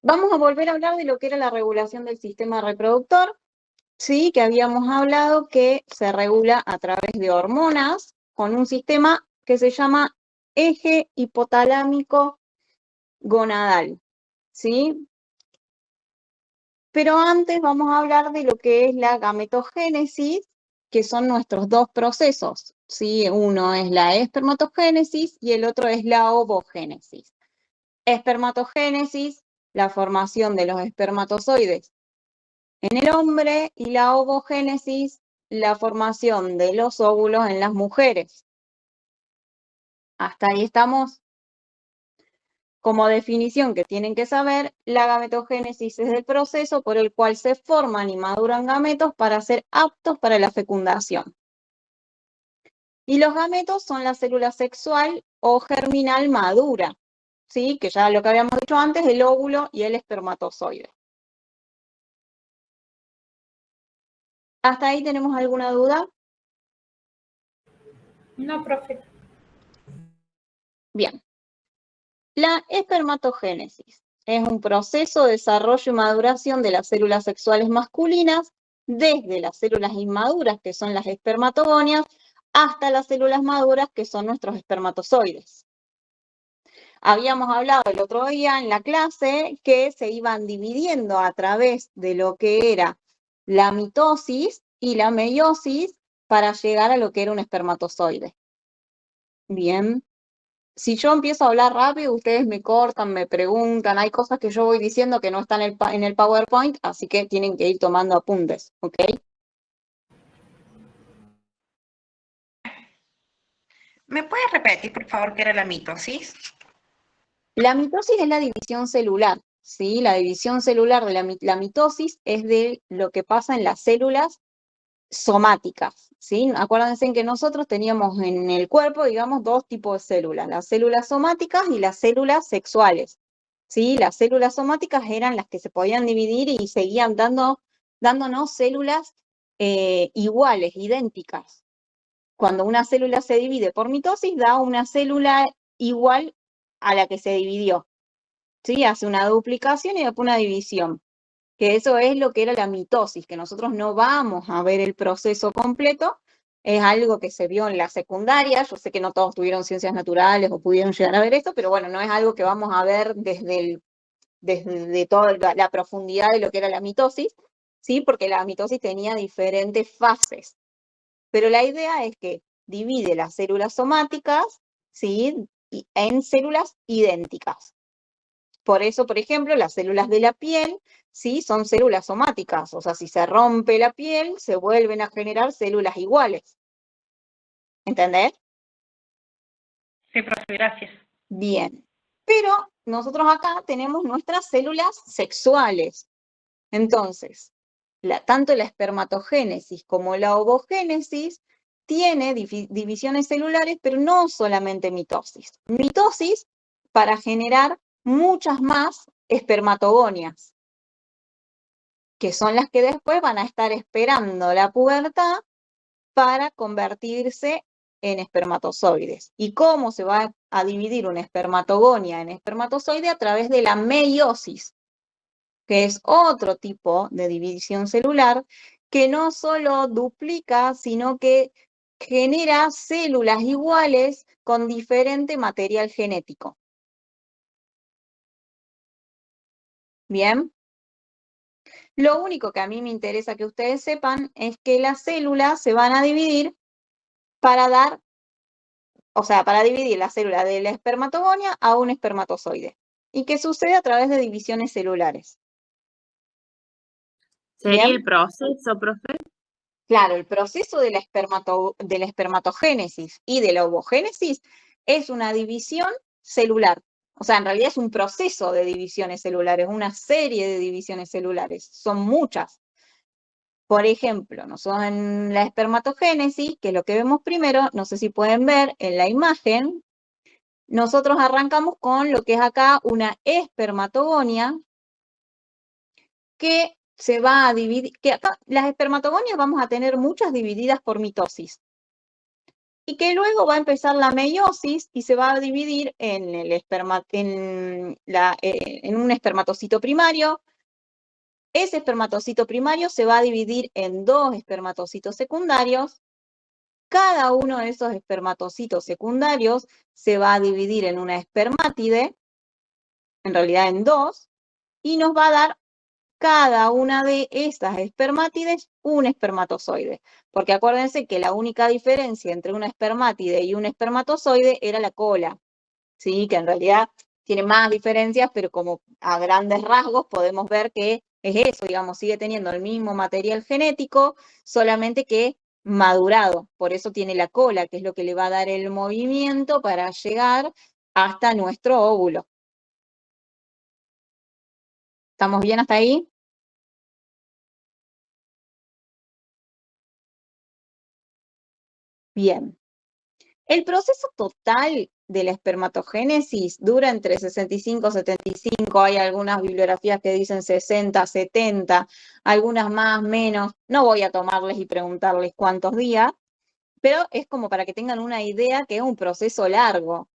Vamos a volver a hablar de lo que era la regulación del sistema reproductor, ¿sí? Que habíamos hablado que se regula a través de hormonas con un sistema que se llama eje hipotalámico gonadal, ¿sí? Pero antes vamos a hablar de lo que es la gametogénesis, que son nuestros dos procesos, ¿sí? Uno es la espermatogénesis y el otro es la ovogénesis. Espermatogénesis, la formación de los espermatozoides en el hombre, y la ovogénesis, la formación de los óvulos en las mujeres. Hasta ahí estamos. Como definición que tienen que saber, la gametogénesis es el proceso por el cual se forman y maduran gametos para ser aptos para la fecundación. Y los gametos son la célula sexual o germinal madura, ¿sí? Que ya lo que habíamos dicho antes, el óvulo y el espermatozoide. ¿Hasta ahí tenemos alguna duda? No, profe. Bien. La espermatogénesis es un proceso de desarrollo y maduración de las células sexuales masculinas desde las células inmaduras, que son las espermatogonias, hasta las células maduras, que son nuestros espermatozoides. Habíamos hablado el otro día en la clase que se iban dividiendo a través de lo que era la mitosis y la meiosis para llegar a lo que era un espermatozoide. Bien. Si yo empiezo a hablar rápido, ustedes me cortan, me preguntan, hay cosas que yo voy diciendo que no están en el PowerPoint, así que tienen que ir tomando apuntes, ¿ok? ¿Me puedes repetir, por favor, qué era la mitosis? La mitosis es la división celular, ¿sí? La división celular de la mitosis es de lo que pasa en las células somáticas, ¿sí? Acuérdense que nosotros teníamos en el cuerpo, digamos, dos tipos de células, las células somáticas y las células sexuales, ¿sí? Las células somáticas eran las que se podían dividir y seguían dándonos células iguales, idénticas. Cuando una célula se divide por mitosis, da una célula igual a la que se dividió, ¿sí? Hace una duplicación y después una división, que eso es lo que era la mitosis, que nosotros no vamos a ver el proceso completo, es algo que se vio en la secundaria. Yo sé que no todos tuvieron ciencias naturales o pudieron llegar a ver esto, pero bueno, no es algo que vamos a ver desde toda la profundidad de lo que era la mitosis, ¿sí? Porque la mitosis tenía diferentes fases. Pero la idea es que divide las células somáticas, ¿sí? En células idénticas. Por eso, por ejemplo, las células de la piel, ¿sí? Son células somáticas. O sea, si se rompe la piel, se vuelven a generar células iguales. ¿Entendés? Sí, profe, gracias. Bien. Pero nosotros acá tenemos nuestras células sexuales. Entonces, tanto la espermatogénesis como la ovogénesis tiene divisiones celulares, pero no solamente mitosis. Mitosis para generar muchas más espermatogonias, que son las que después van a estar esperando la pubertad para convertirse en espermatozoides. ¿Y cómo se va a dividir una espermatogonia en espermatozoide? A través de la meiosis, que es otro tipo de división celular que no solo duplica, sino que genera células iguales con diferente material genético. Bien. Lo único que a mí me interesa que ustedes sepan es que las células se van a dividir para dar, o sea, para dividir la célula de la espermatogonia a un espermatozoide. ¿Y qué sucede a través de divisiones celulares? ¿Sería ¿Bien? el proceso, profe? Claro, el proceso de la espermatogénesis y de la ovogénesis es una división celular. O sea, en realidad es un proceso de divisiones celulares, una serie de divisiones celulares. Son muchas. Por ejemplo, nosotros en la espermatogénesis, que es lo que vemos primero, no sé si pueden ver en la imagen, nosotros arrancamos con lo que es acá una espermatogonia que se va a dividir, que acá las espermatogonias vamos a tener muchas divididas por mitosis. y que luego va a empezar la meiosis y se va a dividir en un espermatocito primario. Ese espermatocito primario se va a dividir en 2 espermatocitos secundarios. Cada uno de esos espermatocitos secundarios se va a dividir en una espermátide, en realidad en 2, y nos va a dar cada una de estas espermátides un espermatozoide. Porque acuérdense que la única diferencia entre una espermátide y un espermatozoide era la cola, ¿sí? Que en realidad tiene más diferencias, pero como a grandes rasgos podemos ver que es eso, digamos, sigue teniendo el mismo material genético, solamente que madurado. Por eso tiene la cola, que es lo que le va a dar el movimiento para llegar hasta nuestro óvulo. ¿Estamos bien hasta ahí? Bien. El proceso total de la espermatogénesis dura entre 65 y 75, hay algunas bibliografías que dicen 60, 70, algunas más, menos, no voy a tomarles y preguntarles cuántos días, pero es como para que tengan una idea que es un proceso largo.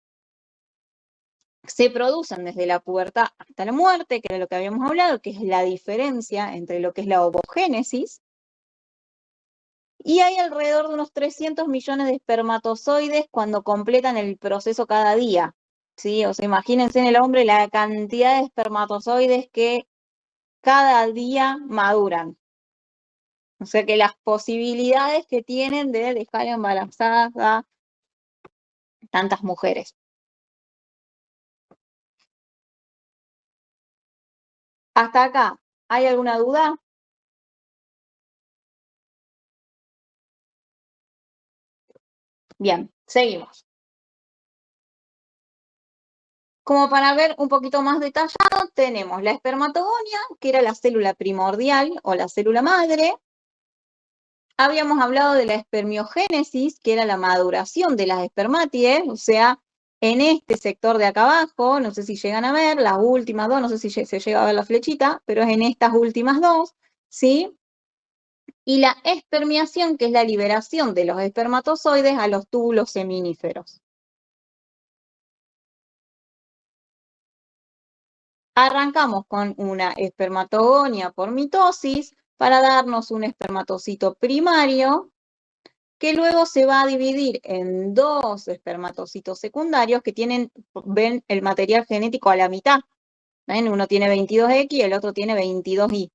Se producen desde la pubertad hasta la muerte, que era lo que habíamos hablado, que es la diferencia entre lo que es la ovogénesis, y hay alrededor de unos 300 millones de espermatozoides cuando completan el proceso cada día, ¿sí? O sea, imagínense en el hombre la cantidad de espermatozoides que cada día maduran. O sea que las posibilidades que tienen de dejar embarazadas a tantas mujeres. ¿Hasta acá hay alguna duda? Bien, seguimos. Como para ver un poquito más detallado, tenemos la espermatogonia, que era la célula primordial o la célula madre. Habíamos hablado de la espermiogénesis, que era la maduración de las espermátides, o sea, en este sector de acá abajo, no sé si llegan a ver, las últimas dos, no sé si se llega a ver la flechita, pero es en estas últimas dos, ¿sí? Y la espermiación, que es la liberación de los espermatozoides a los túbulos seminíferos. Arrancamos con una espermatogonia por mitosis para darnos un espermatocito primario, que luego se va a dividir en 2 espermatocitos secundarios que ven el material genético a la mitad. ¿Ven? Uno tiene 22X y el otro tiene 22Y.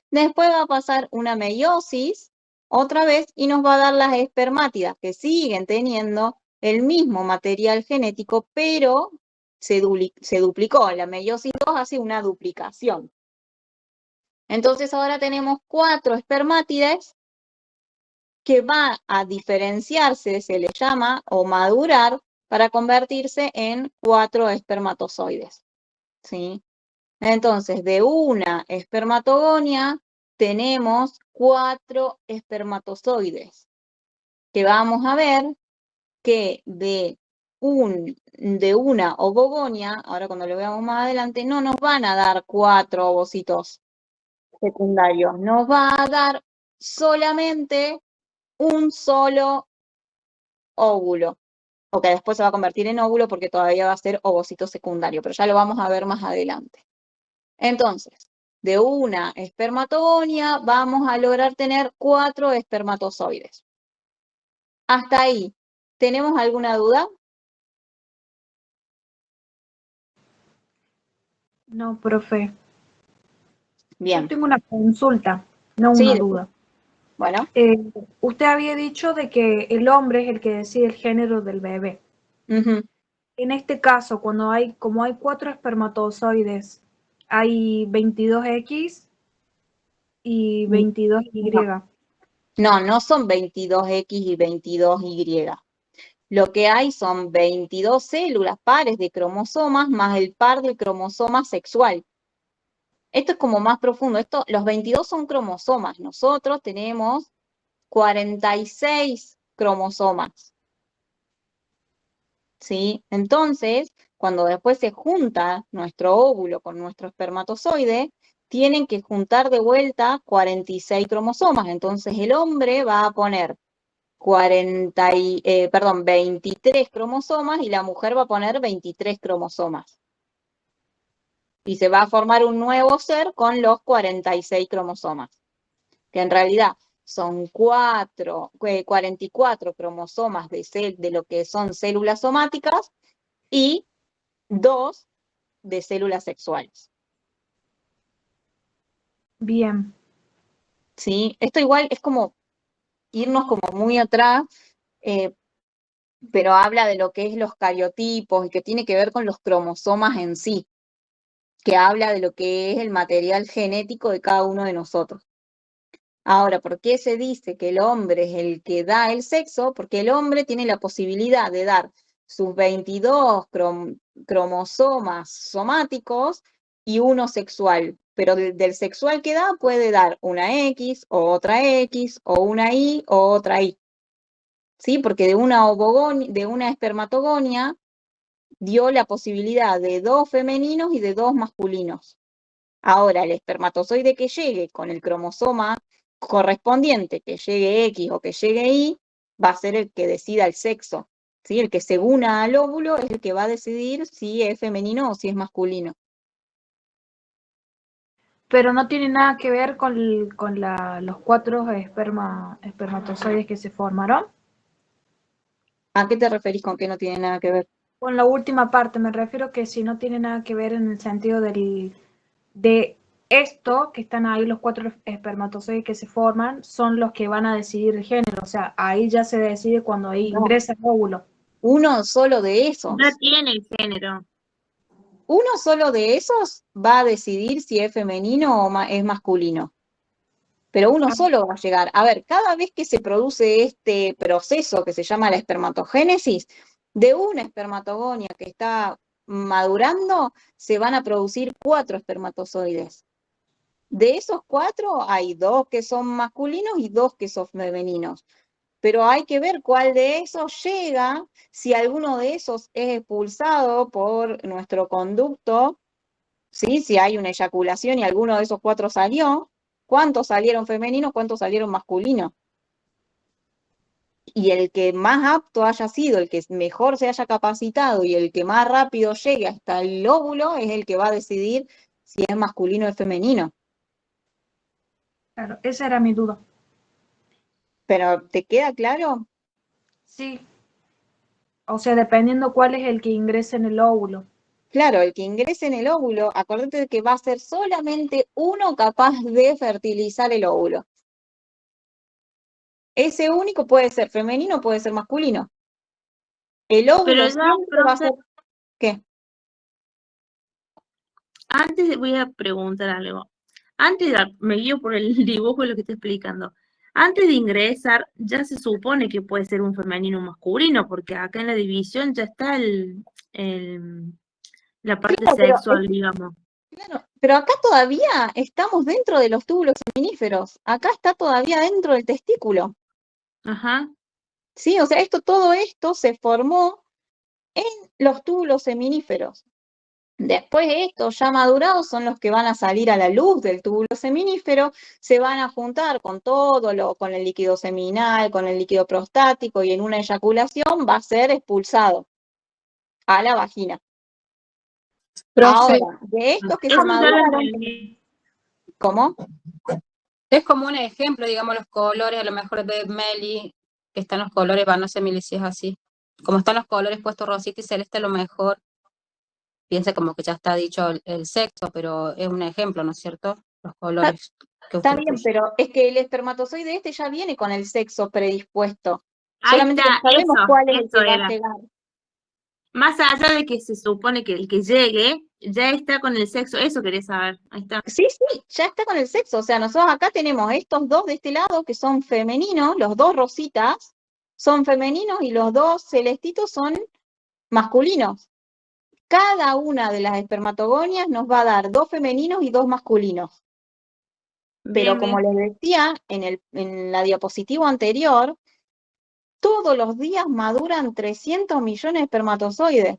Después va a pasar una meiosis otra vez y nos va a dar las espermátidas que siguen teniendo el mismo material genético, pero se duplicó. La meiosis 2 hace una duplicación. Entonces ahora tenemos 4 espermátides que va a diferenciarse, se le llama, o madurar, para convertirse en 4 espermatozoides, ¿sí? Entonces, de una espermatogonia tenemos 4 espermatozoides, que vamos a ver que de una ovogonia, ahora cuando lo veamos más adelante, no nos van a dar 4 ovocitos secundarios, nos va a dar solamente un solo óvulo, o que después se va a convertir en óvulo porque todavía va a ser ovocito secundario, pero ya lo vamos a ver más adelante. Entonces, de una espermatogonia vamos a lograr tener 4 espermatozoides. Hasta ahí, ¿tenemos alguna duda? No, profe. Yo Bien. tengo una consulta, no Sí, una duda. bueno. Usted había dicho de que el hombre es el que decide el género del bebé. Uh-huh. En este caso, como hay 4 espermatozoides, hay 22X y 22Y. No son 22X y 22Y. Lo que hay son 22 células pares de cromosomas más el par del cromosoma sexual. Esto es como más profundo. Los 22 son cromosomas. Nosotros tenemos 46 cromosomas, ¿sí? Entonces, cuando después se junta nuestro óvulo con nuestro espermatozoide, tienen que juntar de vuelta 46 cromosomas. Entonces, el hombre va a poner 23 cromosomas y la mujer va a poner 23 cromosomas. Y se va a formar un nuevo ser con los 46 cromosomas, que en realidad son 44 cromosomas de lo que son células somáticas y 2 de células sexuales. Bien. ¿Sí? Esto igual es como irnos como muy atrás, pero habla de lo que es los cariotipos y que tiene que ver con los cromosomas en sí, que habla de lo que es el material genético de cada uno de nosotros. Ahora, ¿por qué se dice que el hombre es el que da el sexo? Porque el hombre tiene la posibilidad de dar sus 22 cromosomas somáticos y uno sexual, pero del sexual que da puede dar una X o otra X o una Y o otra Y. ¿Sí? Porque de una espermatogonia dio la posibilidad de 2 femeninos y de 2 masculinos. Ahora, el espermatozoide que llegue con el cromosoma correspondiente, que llegue X o que llegue Y, va a ser el que decida el sexo. ¿Sí? El que se una al óvulo es el que va a decidir si es femenino o si es masculino. Pero no tiene nada que ver con los 4 espermatozoides que se formaron. ¿A qué te referís con que no tiene nada que ver? Con la última parte, me refiero que si no tiene nada que ver en el sentido de esto, que están ahí los 4 espermatozoides que se forman, son los que van a decidir el género. O sea, ahí ya se decide cuando ahí No, ingresa el óvulo. uno solo de esos. Ya tiene el género. Uno solo de esos va a decidir si es femenino o es masculino. Pero uno solo va a llegar. A ver, cada vez que se produce este proceso que se llama la espermatogénesis, de una espermatogonia que está madurando, se van a producir 4 espermatozoides. De esos 4 hay 2 que son masculinos y 2 que son femeninos. Pero hay que ver cuál de esos llega, si alguno de esos es expulsado por nuestro conducto, ¿sí? Si hay una eyaculación y alguno de esos 4 salió, ¿cuántos salieron femeninos, cuántos salieron masculinos? Y el que más apto haya sido, el que mejor se haya capacitado y el que más rápido llegue hasta el óvulo es el que va a decidir si es masculino o femenino. Claro, esa era mi duda. ¿Pero te queda claro? Sí. O sea, dependiendo cuál es el que ingrese en el óvulo. Claro, el que ingrese en el óvulo, acuérdate de que va a ser solamente uno capaz de fertilizar el óvulo. Ese único puede ser femenino, puede ser masculino. El óvulo Pero ya, siempre va a profe, ser... ¿Qué? voy a preguntar algo. Me guío por el dibujo de lo que estoy explicando. Antes de ingresar, ya se supone que puede ser un femenino o un masculino, porque acá en la división ya está la parte Claro, sexual, digamos. claro, pero acá todavía estamos dentro de los túbulos seminíferos. Acá está todavía dentro del testículo. Ajá. ¿Sí? O sea, todo esto se formó en los túbulos seminíferos. Después estos ya madurados son los que van a salir a la luz del túbulo seminífero, se van a juntar con con el líquido seminal, con el líquido prostático y en una eyaculación va a ser expulsado a la vagina. Profe, Ahora, de estos que se Eso ya lo maduraron, entendí. ¿cómo? es como un ejemplo, digamos, los colores, a lo mejor de Meli, que están los colores, no sé, Meli, si es así. Como están los colores puestos rosita y celeste, a lo mejor piensa como que ya está dicho el sexo, pero es un ejemplo, ¿no es cierto? Los colores que Está usted bien, puso. pero es que el espermatozoide este ya viene con el sexo predispuesto. Ahí Solamente que no está, sabemos cuál es el eso que va a era. llegar. Más allá de que se supone que el que llegue ya está con el sexo, eso quería saber. Ahí está. Sí, sí, ya está con el sexo. O sea, nosotros acá tenemos estos 2 de este lado que son femeninos, los 2 rositas son femeninos y los 2 celestitos son masculinos. Cada una de las espermatogonias nos va a dar 2 femeninos y 2 masculinos. Pero Bien, como bien. les decía en la diapositiva anterior, todos los días maduran 300 millones de espermatozoides.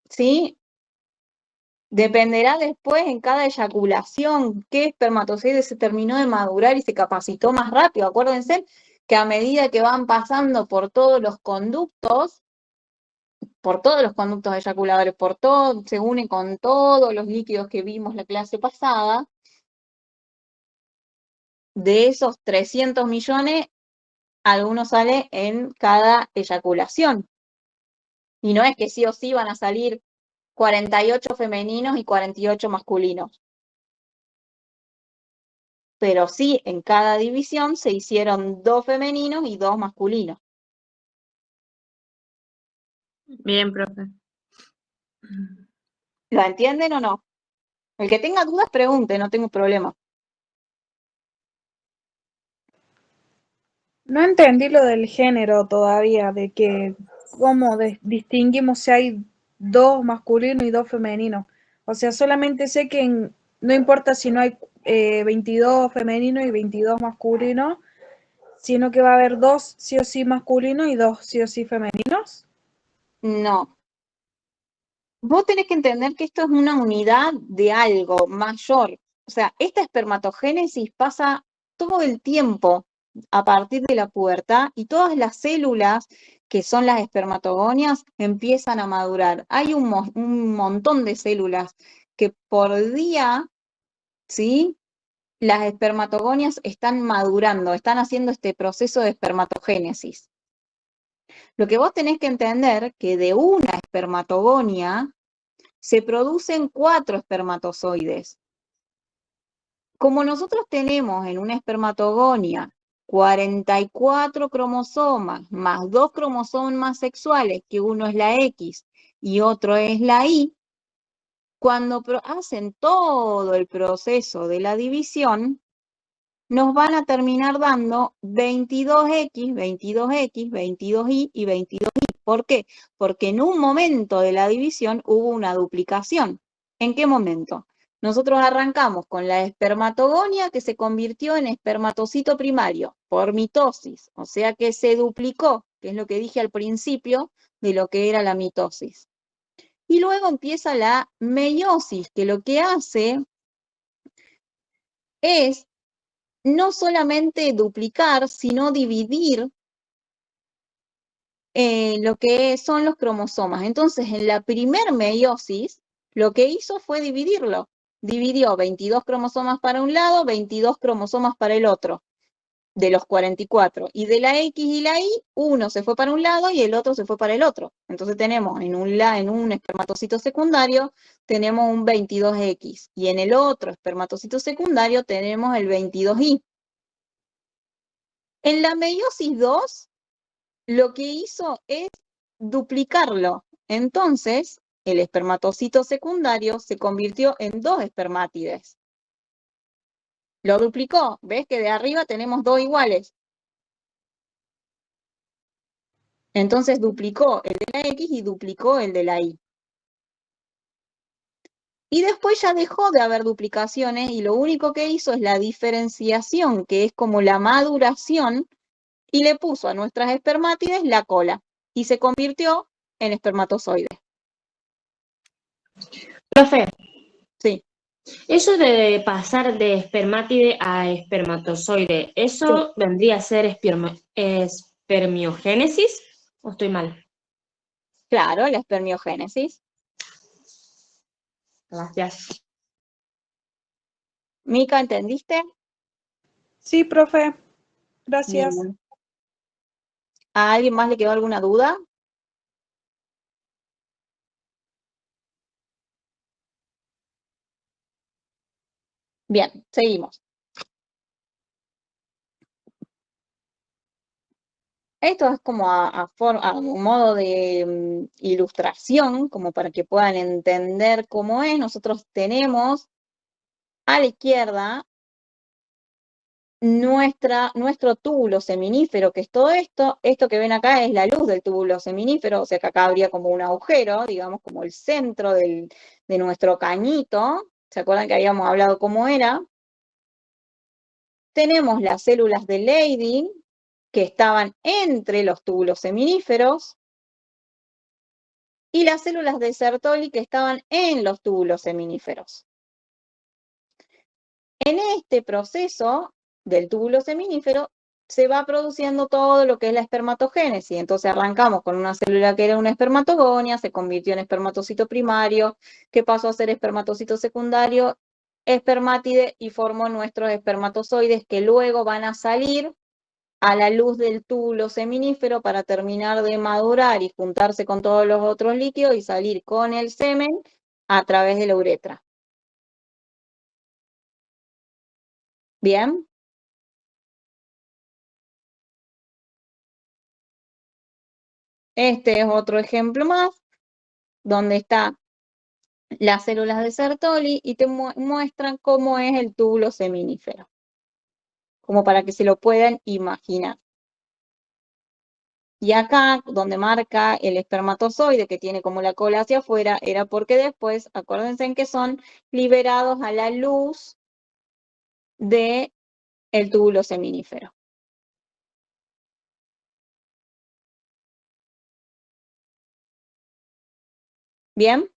¿Sí? Dependerá después en cada eyaculación qué espermatozoide se terminó de madurar y se capacitó más rápido. Acuérdense que a medida que van pasando por todos los conductos eyaculadores, por todo, se unen con todos los líquidos que vimos la clase pasada, de esos 300 millones, algunos sale en cada eyaculación. Y no es que sí o sí van a salir 48 femeninos y 48 masculinos. Pero sí, en cada división se hicieron 2 femeninos y 2 masculinos. Bien, profe. ¿Lo entienden o no? El que tenga dudas, pregunte, no tengo problema. No entendí lo del género todavía, de que cómo distinguimos si hay 2 masculinos y 2 femeninos. O sea, solamente sé que no importa si no hay 22 femeninos y 22 masculinos, sino que va a haber 2 sí o sí masculinos y 2 sí o sí femeninos. No. Vos tenés que entender que esto es una unidad de algo mayor. O sea, esta espermatogénesis pasa todo el tiempo a partir de la pubertad y todas las células que son las espermatogonias empiezan a madurar. Hay un montón de células que por día, ¿sí? Las espermatogonias están madurando, están haciendo este proceso de espermatogénesis. Lo que vos tenés que entender que de una espermatogonia se producen 4 espermatozoides. Como nosotros tenemos en una espermatogonia 44 cromosomas más 2 cromosomas sexuales, que uno es la X y otro es la Y, cuando hacen todo el proceso de la división, nos van a terminar dando 22X, 22X, 22Y y 22Y. ¿Por qué? Porque en un momento de la división hubo una duplicación. ¿En qué momento? Nosotros arrancamos con la espermatogonia que se convirtió en espermatocito primario por mitosis, o sea que se duplicó, que es lo que dije al principio de lo que era la mitosis. Y luego empieza la meiosis, que lo que hace es no solamente duplicar, sino dividir lo que son los cromosomas. Entonces, en la primer meiosis, lo que hizo fue dividirlo. Dividió 22 cromosomas para un lado, 22 cromosomas para el otro, de los 44. Y de la X y la Y, uno se fue para un lado y el otro se fue para el otro. Entonces tenemos en un espermatocito secundario, tenemos un 22X. Y en el otro espermatocito secundario tenemos el 22Y. En la meiosis 2, lo que hizo es duplicarlo. Entonces, el espermatocito secundario se convirtió en 2 espermátides. Lo duplicó. ¿Ves que de arriba tenemos 2 iguales? Entonces duplicó el de la X y duplicó el de la Y. Y después ya dejó de haber duplicaciones y lo único que hizo es la diferenciación, que es como la maduración, y le puso a nuestras espermátides la cola y se convirtió en espermatozoide. Profe, Sí. eso de pasar de espermátide a espermatozoide, ¿eso vendría a ser espermiogénesis? ¿O estoy mal? Claro, la espermiogénesis. Gracias. Mica, ¿entendiste? Sí, profe. Gracias. Bien. ¿A alguien más le quedó alguna duda? Bien, seguimos. Esto es como a un modo de ilustración, como para que puedan entender cómo es. Nosotros tenemos a la izquierda nuestro túbulo seminífero, que es todo esto. Esto que ven acá es la luz del túbulo seminífero, o sea que acá habría como un agujero, digamos como el centro de nuestro cañito. ¿Se acuerdan que habíamos hablado cómo era? Tenemos las células de Leydig, que estaban entre los túbulos seminíferos, y las células de Sertoli que estaban en los túbulos seminíferos. En este proceso del túbulo seminífero se va produciendo todo lo que es la espermatogénesis. Entonces arrancamos con una célula que era una espermatogonia, se convirtió en espermatocito primario, que pasó a ser espermatocito secundario, espermátide y formó nuestros espermatozoides que luego van a salir a la luz del túbulo seminífero para terminar de madurar y juntarse con todos los otros líquidos y salir con el semen a través de la uretra. ¿Bien? Este es otro ejemplo más, donde están las células de Sertoli y te muestran cómo es el túbulo seminífero, como para que se lo puedan imaginar. Y acá, donde marca el espermatozoide, que tiene como la cola hacia afuera, era porque después, acuérdense en que son liberados a la luz del túbulo seminífero. ¿Bien?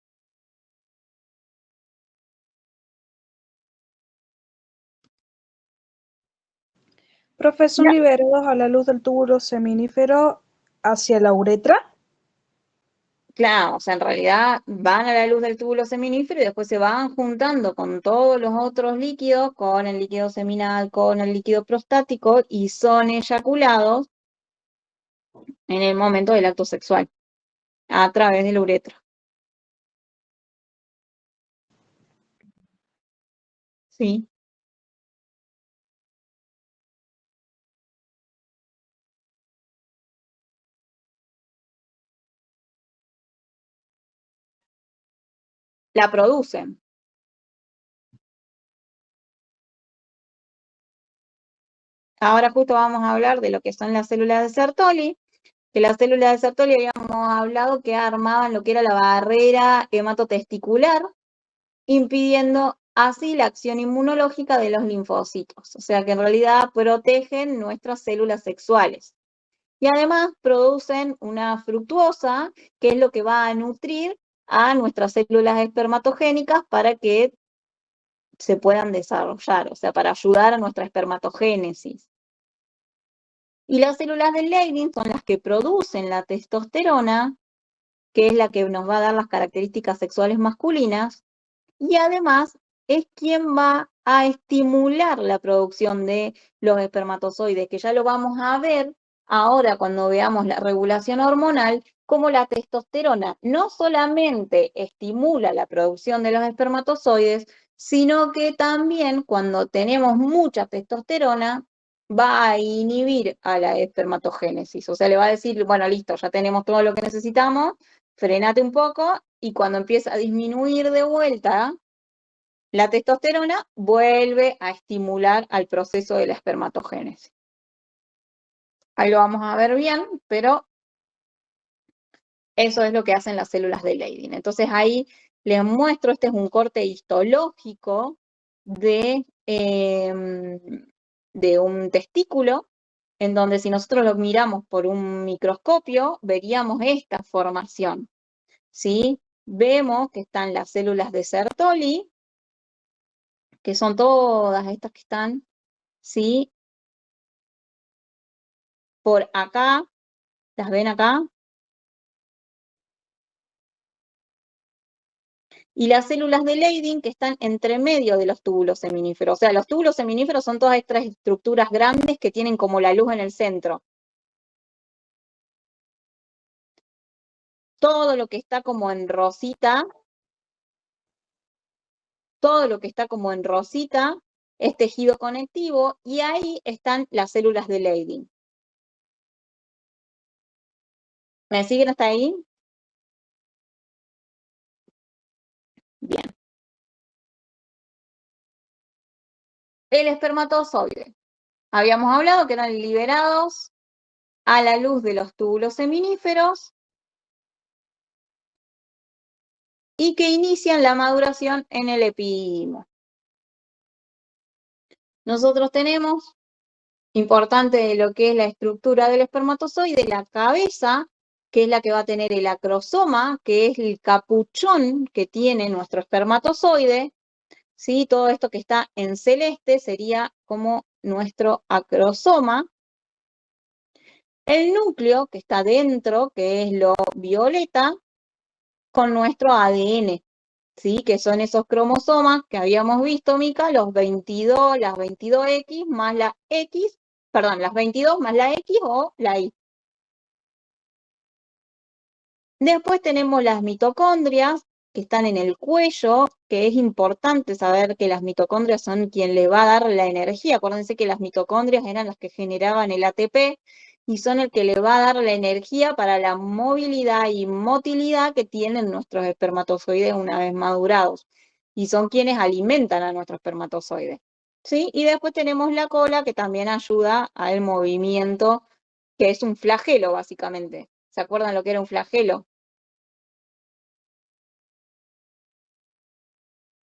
Profe, ¿son liberados a la luz del túbulo seminífero hacia la uretra? Claro, o sea, en realidad van a la luz del túbulo seminífero y después se van juntando con todos los otros líquidos, con el líquido seminal, con el líquido prostático, y son eyaculados en el momento del acto sexual, a través de la uretra. Sí. La producen. Ahora justo vamos a hablar de lo que son las células de Sertoli, que las células de Sertoli habíamos hablado que armaban lo que era la barrera hematotesticular, impidiendo así la acción inmunológica de los linfocitos, o sea que en realidad protegen nuestras células sexuales. Y además producen una fructuosa, que es lo que va a nutrir a nuestras células espermatogénicas para que se puedan desarrollar, o sea, para ayudar a nuestra espermatogénesis. Y las células de Leydig son las que producen la testosterona, que es la que nos va a dar las características sexuales masculinas, y además es quien va a estimular la producción de los espermatozoides, que ya lo vamos a ver ahora cuando veamos la regulación hormonal, como la testosterona no solamente estimula la producción de los espermatozoides, sino que también cuando tenemos mucha testosterona va a inhibir a la espermatogénesis. O sea, le va a decir, bueno, listo, ya tenemos todo lo que necesitamos, frenate un poco, y cuando empieza a disminuir de vuelta la testosterona, vuelve a estimular al proceso de la espermatogénesis. Ahí lo vamos a ver bien, pero eso es lo que hacen las células de Leydig. Entonces ahí les muestro, este es un corte histológico de un testículo, en donde si nosotros lo miramos por un microscopio, veríamos esta formación, ¿sí? Vemos que están las células de Sertoli, que son todas estas que están, ¿sí? Por acá, ¿las ven acá? Y las células de Leydig que están entre medio de los túbulos seminíferos. O sea, los túbulos seminíferos son todas estas estructuras grandes que tienen como la luz en el centro. Todo lo que está como en rosita, todo lo que está como en rosita es tejido conectivo, y ahí están las células de Leydig. ¿Me siguen hasta ahí? Bien. El espermatozoide. Habíamos hablado que eran liberados a la luz de los túbulos seminíferos y que inician la maduración en el epididimo. Nosotros tenemos, importante de lo que es la estructura del espermatozoide, la cabeza, que es la que va a tener el acrosoma, que es el capuchón que tiene nuestro espermatozoide, ¿sí? Todo esto que está en celeste sería como nuestro acrosoma. El núcleo que está dentro, que es lo violeta, con nuestro ADN, ¿sí? Que son esos cromosomas que habíamos visto, Mica, los 22, las 22X más la X, perdón, las 22 más la X o la Y. Después tenemos las mitocondrias, que están en el cuello, que es importante saber que las mitocondrias son quien le va a dar la energía. Acuérdense que las mitocondrias eran las que generaban el ATP y son el que le va a dar la energía para la movilidad y motilidad que tienen nuestros espermatozoides una vez madurados. Y son quienes alimentan a nuestro espermatozoide, ¿sí? Y después tenemos la cola, que también ayuda al movimiento, que es un flagelo, básicamente. ¿Se acuerdan lo que era un flagelo?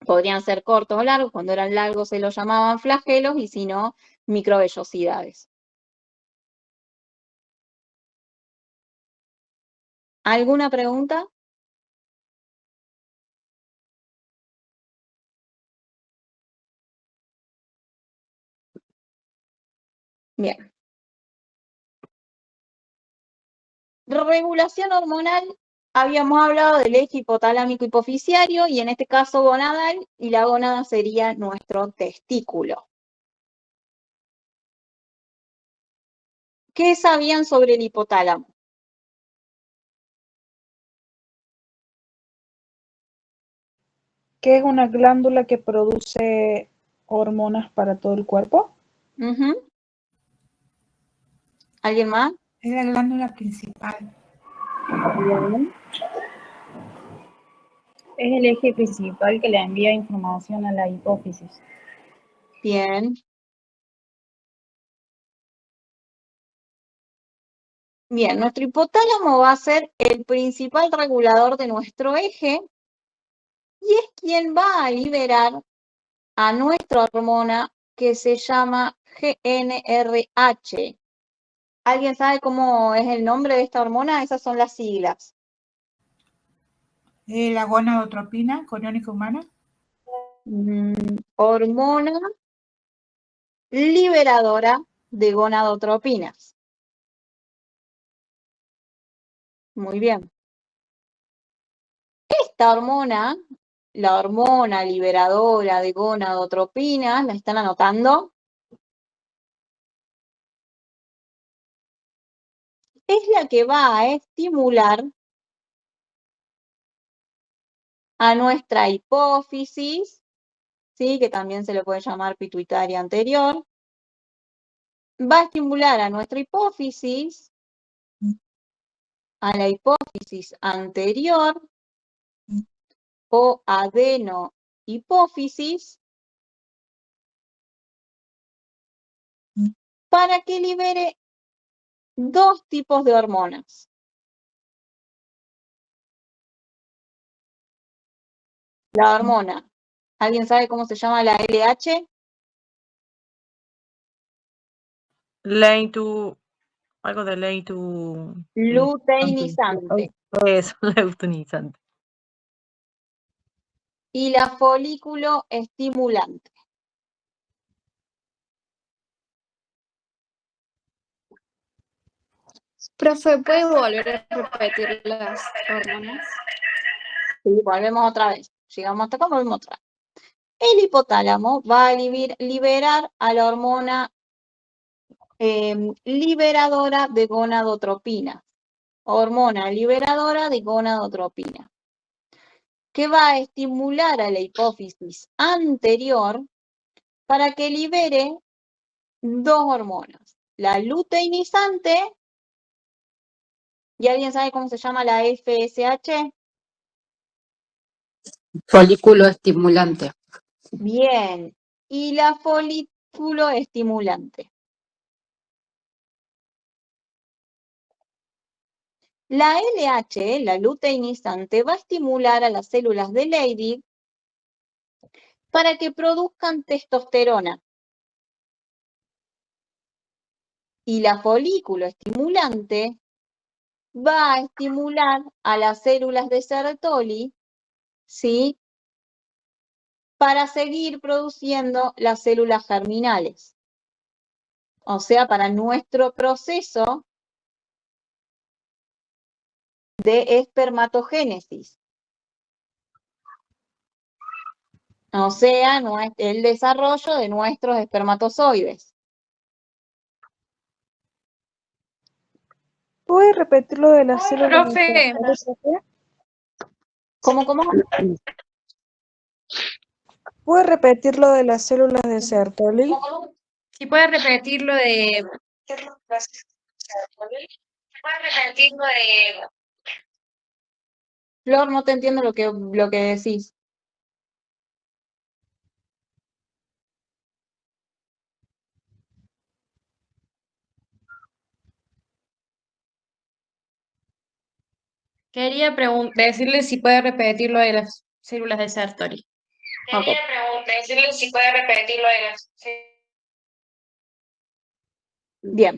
Podrían ser cortos o largos, cuando eran largos se los llamaban flagelos y si no, microvellosidades. ¿Alguna pregunta? Bien. Regulación hormonal, habíamos hablado del eje hipotalámico hipoficiario y en este caso gonadal, y la gónada sería nuestro testículo. ¿Qué sabían sobre el hipotálamo? ¿Qué es una glándula que produce hormonas para todo el cuerpo? Ujú. ¿Alguien más? Es la glándula principal. Bien. Es el eje principal que le envía información a la hipófisis. Bien. Bien, nuestro hipotálamo va a ser el principal regulador de nuestro eje y es quien va a liberar a nuestra hormona que se llama GnRH. ¿Alguien sabe cómo es el nombre de esta hormona? Esas son las siglas. La gonadotropina coriónica humana. Hormona liberadora de gonadotropinas. Muy bien. Esta hormona, la hormona liberadora de gonadotropinas, ¿la están anotando? Es la que va a estimular a nuestra hipófisis, ¿sí? Que también se le puede llamar pituitaria anterior. Va a estimular a nuestra hipófisis, a la hipófisis anterior o adenohipófisis, para que libere dos tipos de hormonas. La hormona, ¿alguien sabe cómo se llama la LH? Lane to, algo de lane to... Luteinizante. Eso, luteinizante. Y la folículo estimulante. Profe, ¿puede volver a repetir las hormonas? Sí, volvemos otra vez. Llegamos hasta acá, volvemos otra vez. El hipotálamo va a liberar a la hormona liberadora de gonadotropina. Hormona liberadora de gonadotropina, que va a estimular a la hipófisis anterior para que libere dos hormonas. La luteinizante, ¿y alguien sabe cómo se llama la FSH? Folículo estimulante. Bien. Y la folículo estimulante. La LH, la luteinizante, va a estimular a las células de Leydig para que produzcan testosterona. Y la folículo estimulante va a estimular a las células de Sertoli, ¿sí? Para seguir produciendo las células germinales. O sea, para nuestro proceso de espermatogénesis. O sea, el desarrollo de nuestros espermatozoides. ¿Puedes repetir lo de las células? Profe, ¿Cómo? ¿Puedes repetir lo de las células de Sertoli? si puedes repetir lo de... Flor, no te entiendo lo que decís. Quería decirle si puede repetir lo de las células de Sertoli. Decirle si puede repetir lo de las Bien,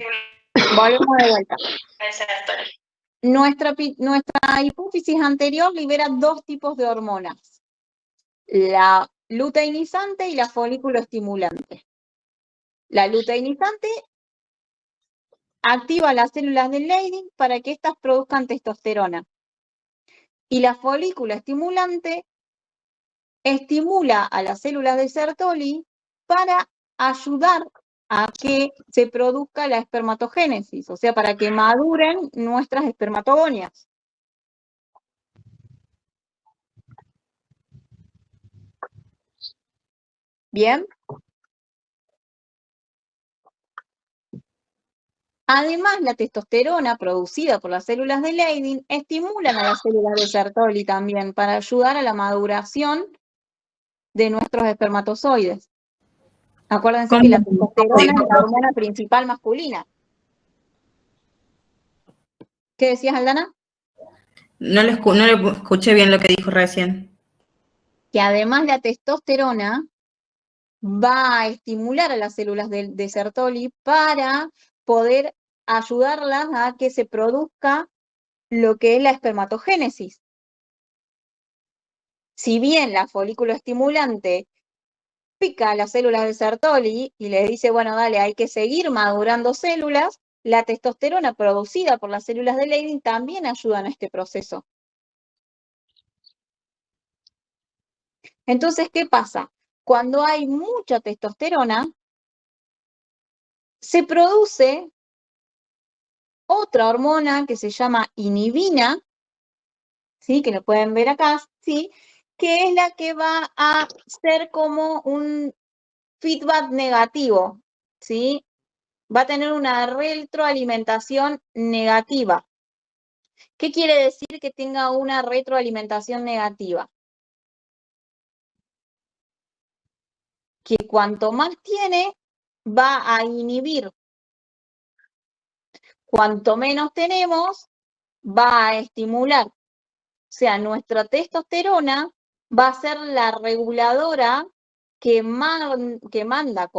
volvemos de vuelta. de Sertoli. Nuestra hipófisis anterior libera dos tipos de hormonas, la luteinizante y la folículo estimulante. La luteinizante activa las células de Leydig para que éstas produzcan testosterona. Y la folículo estimulante estimula a las células de Sertoli para ayudar a que se produzca la espermatogénesis, o sea, para que maduren nuestras espermatogonias. ¿Bien? Además, la testosterona producida por las células de Leydig estimulan a las células de Sertoli también para ayudar a la maduración de nuestros espermatozoides. Acuérdense que la testosterona es la hormona principal masculina. ¿Qué decías, Aldana? No le escuché bien lo que dijo recién. Que además la testosterona va a estimular a las células de Sertoli para poder ayudarlas a que se produzca lo que es la espermatogénesis. Si bien la folículo estimulante pica a las células de Sertoli y les dice, bueno, dale, hay que seguir madurando células, la testosterona producida por las células de Leydig también ayudan a este proceso. Entonces, ¿qué pasa? Cuando hay mucha testosterona, se produce otra hormona que se llama inhibina, ¿sí? Que lo pueden ver acá, ¿sí? Que es la que va a ser como un feedback negativo, ¿sí? Va a tener una retroalimentación negativa. ¿Qué quiere decir que tenga una retroalimentación negativa? Que cuanto más tiene, va a inhibir. Cuanto menos tenemos, va a estimular. O sea, nuestra testosterona va a ser la reguladora que manda,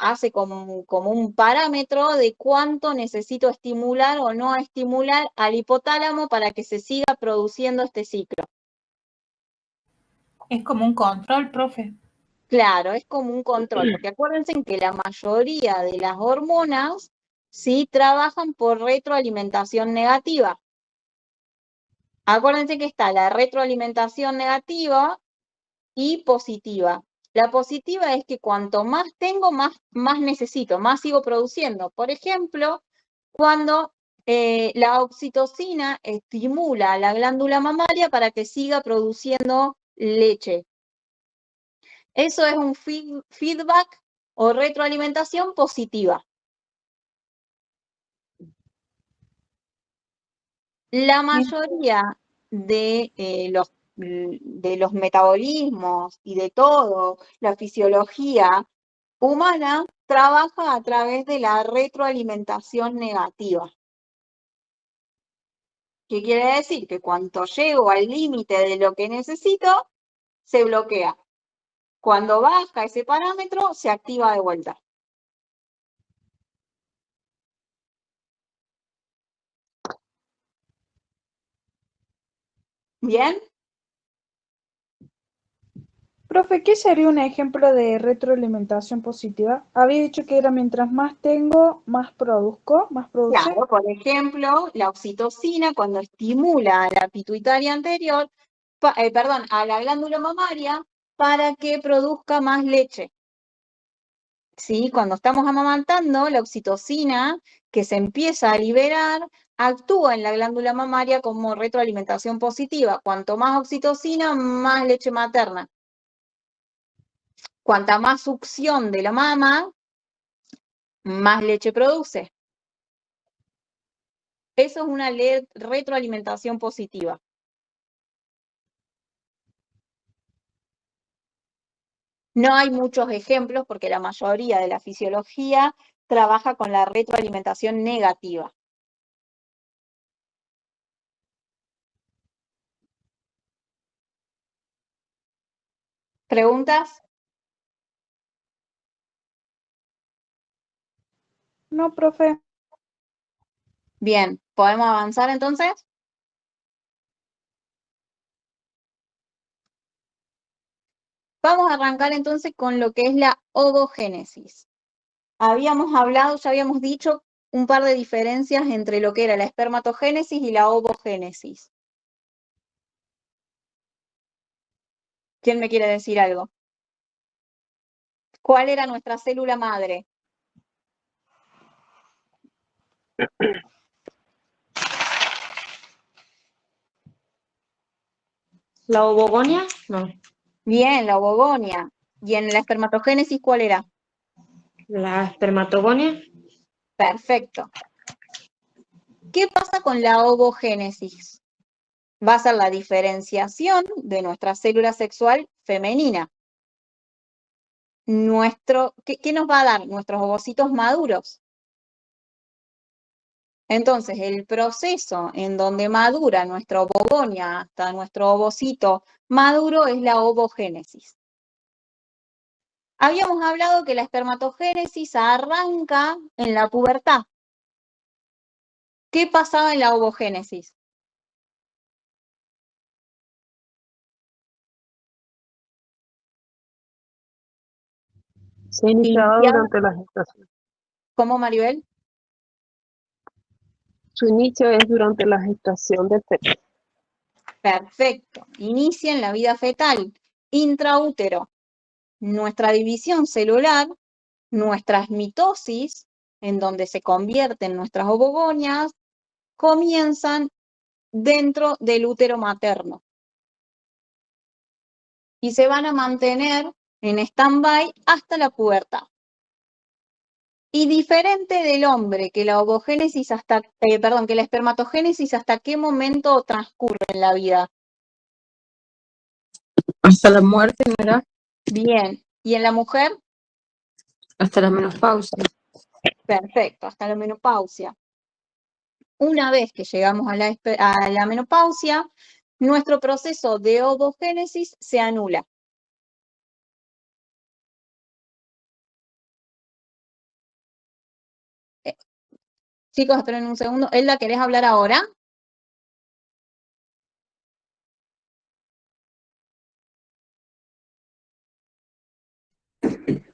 hace como un parámetro de cuánto necesito estimular o no estimular al hipotálamo para que se siga produciendo este ciclo. Es como un control, profe. Claro, es como un control, porque acuérdense que la mayoría de las hormonas sí trabajan por retroalimentación negativa. Acuérdense que está la retroalimentación negativa y positiva. La positiva es que cuanto más tengo, más necesito, más sigo produciendo. Por ejemplo, cuando la oxitocina estimula a la glándula mamaria para que siga produciendo leche. Eso es un feedback o retroalimentación positiva. La mayoría de los metabolismos y de todo, la fisiología humana trabaja a través de la retroalimentación negativa. ¿Qué quiere decir? Que cuando llego al límite de lo que necesito, se bloquea. Cuando baja ese parámetro, se activa de vuelta. ¿Bien? Profe, ¿qué sería un ejemplo de retroalimentación positiva? Había dicho que era mientras más tengo, más produzco, más produce. Claro, por ejemplo, la oxitocina cuando estimula a la pituitaria anterior, a la glándula mamaria para que produzca más leche. ¿Sí? Cuando estamos amamantando, la oxitocina que se empieza a liberar actúa en la glándula mamaria como retroalimentación positiva. Cuanto más oxitocina, más leche materna. Cuanta más succión de la mama, más leche produce. Eso es una retroalimentación positiva. No hay muchos ejemplos porque la mayoría de la fisiología trabaja con la retroalimentación negativa. ¿Preguntas? No, profe. Bien, ¿podemos avanzar entonces? Vamos a arrancar entonces con lo que es la ovogénesis. Habíamos hablado, ya habíamos dicho un par de diferencias entre lo que era la espermatogénesis y la ovogénesis. ¿Quién me quiere decir algo? ¿Cuál era nuestra célula madre? ¿La ovogonia? No. Bien, la ovogonia. ¿Y en la espermatogénesis cuál era? ¿La espermatogonia? Perfecto. ¿Qué pasa con la ovogénesis? Va a ser la diferenciación de nuestra célula sexual femenina. ¿Qué nos va a dar? Nuestros ovocitos maduros. Entonces, el proceso en donde madura nuestra ovogonia hasta nuestro ovocito maduro es la ovogénesis. Habíamos hablado que la espermatogénesis arranca en la pubertad. ¿Qué pasaba en la ovogénesis? Se iniciaba durante la gestación. ¿Cómo, Maribel? Su inicio es durante la gestación del feto. Perfecto. Inicia en la vida fetal, intraútero. Nuestra división celular, nuestras mitosis, en donde se convierten nuestras ovogonias, comienzan dentro del útero materno. Y se van a mantener en stand-by hasta la pubertad. Y diferente del hombre, que la ovogénesis que la espermatogénesis, ¿hasta qué momento transcurre en la vida? Hasta la muerte, ¿no era? Bien. ¿Y en la mujer? Hasta la menopausia. Perfecto, hasta la menopausia. Una vez que llegamos a la menopausia, nuestro proceso de ovogénesis se anula. Chicos, esperen un segundo. Elda, ¿querés hablar ahora?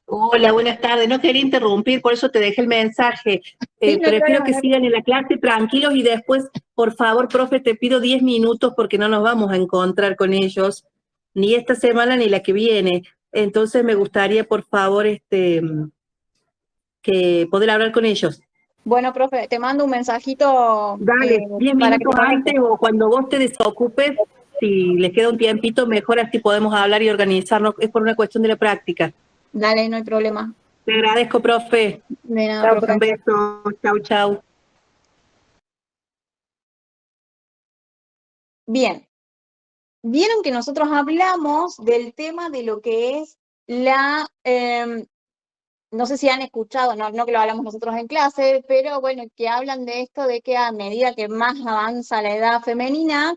Hola, buenas tardes. No quería interrumpir, por eso te dejé el mensaje. Sí, no hay Prefiero problema, que no hay sigan en la clase tranquilos y después, por favor, profe, te pido 10 minutos porque no nos vamos a encontrar con ellos, ni esta semana ni la que viene. Entonces me gustaría, por favor, que poder hablar con ellos. Bueno, profe, te mando un mensajito Dale, 10 para que minutos te conectes. antes o cuando vos te desocupes, si les queda un tiempito, mejor así podemos hablar y organizarnos. Es por una cuestión de la práctica. Dale, no hay problema. Te agradezco, profe. De nada, profe. Un beso. Chau, chau. Bien. Vieron que nosotros hablamos del tema de lo que es no sé si han escuchado, no que lo hablamos nosotros en clase, pero bueno, que hablan de esto de que a medida que más avanza la edad femenina,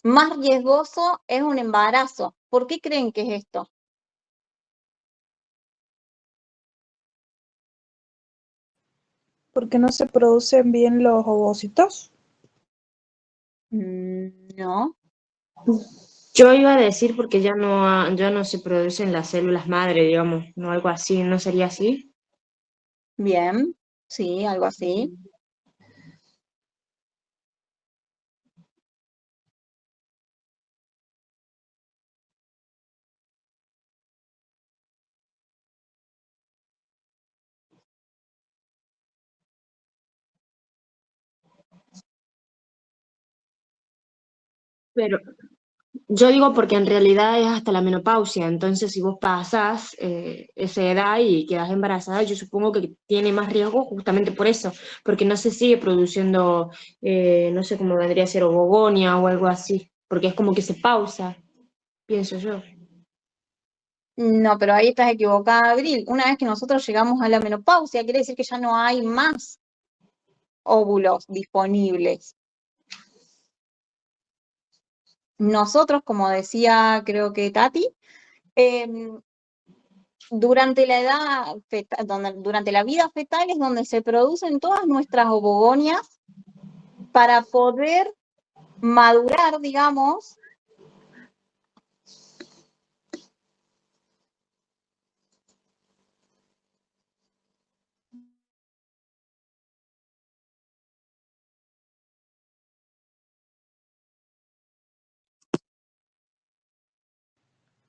más riesgoso es un embarazo. ¿Por qué creen que es esto? Porque no se producen bien los ovocitos. No. Yo iba a decir porque ya no se producen las células madre, digamos, no algo así, ¿no sería así? Bien, sí, algo así. Pero yo digo porque en realidad es hasta la menopausia, entonces si vos pasás esa edad y quedás embarazada, yo supongo que tiene más riesgo justamente por eso, porque no se sigue produciendo, no sé cómo vendría a ser ovogonia o algo así, porque es como que se pausa, pienso yo. No, pero ahí estás equivocada, Abril. Una vez que nosotros llegamos a la menopausia, quiere decir que ya no hay más óvulos disponibles. Nosotros, como decía, creo que Tati, durante la edad fetal, durante la vida fetal es donde se producen todas nuestras ovogonias para poder madurar, digamos.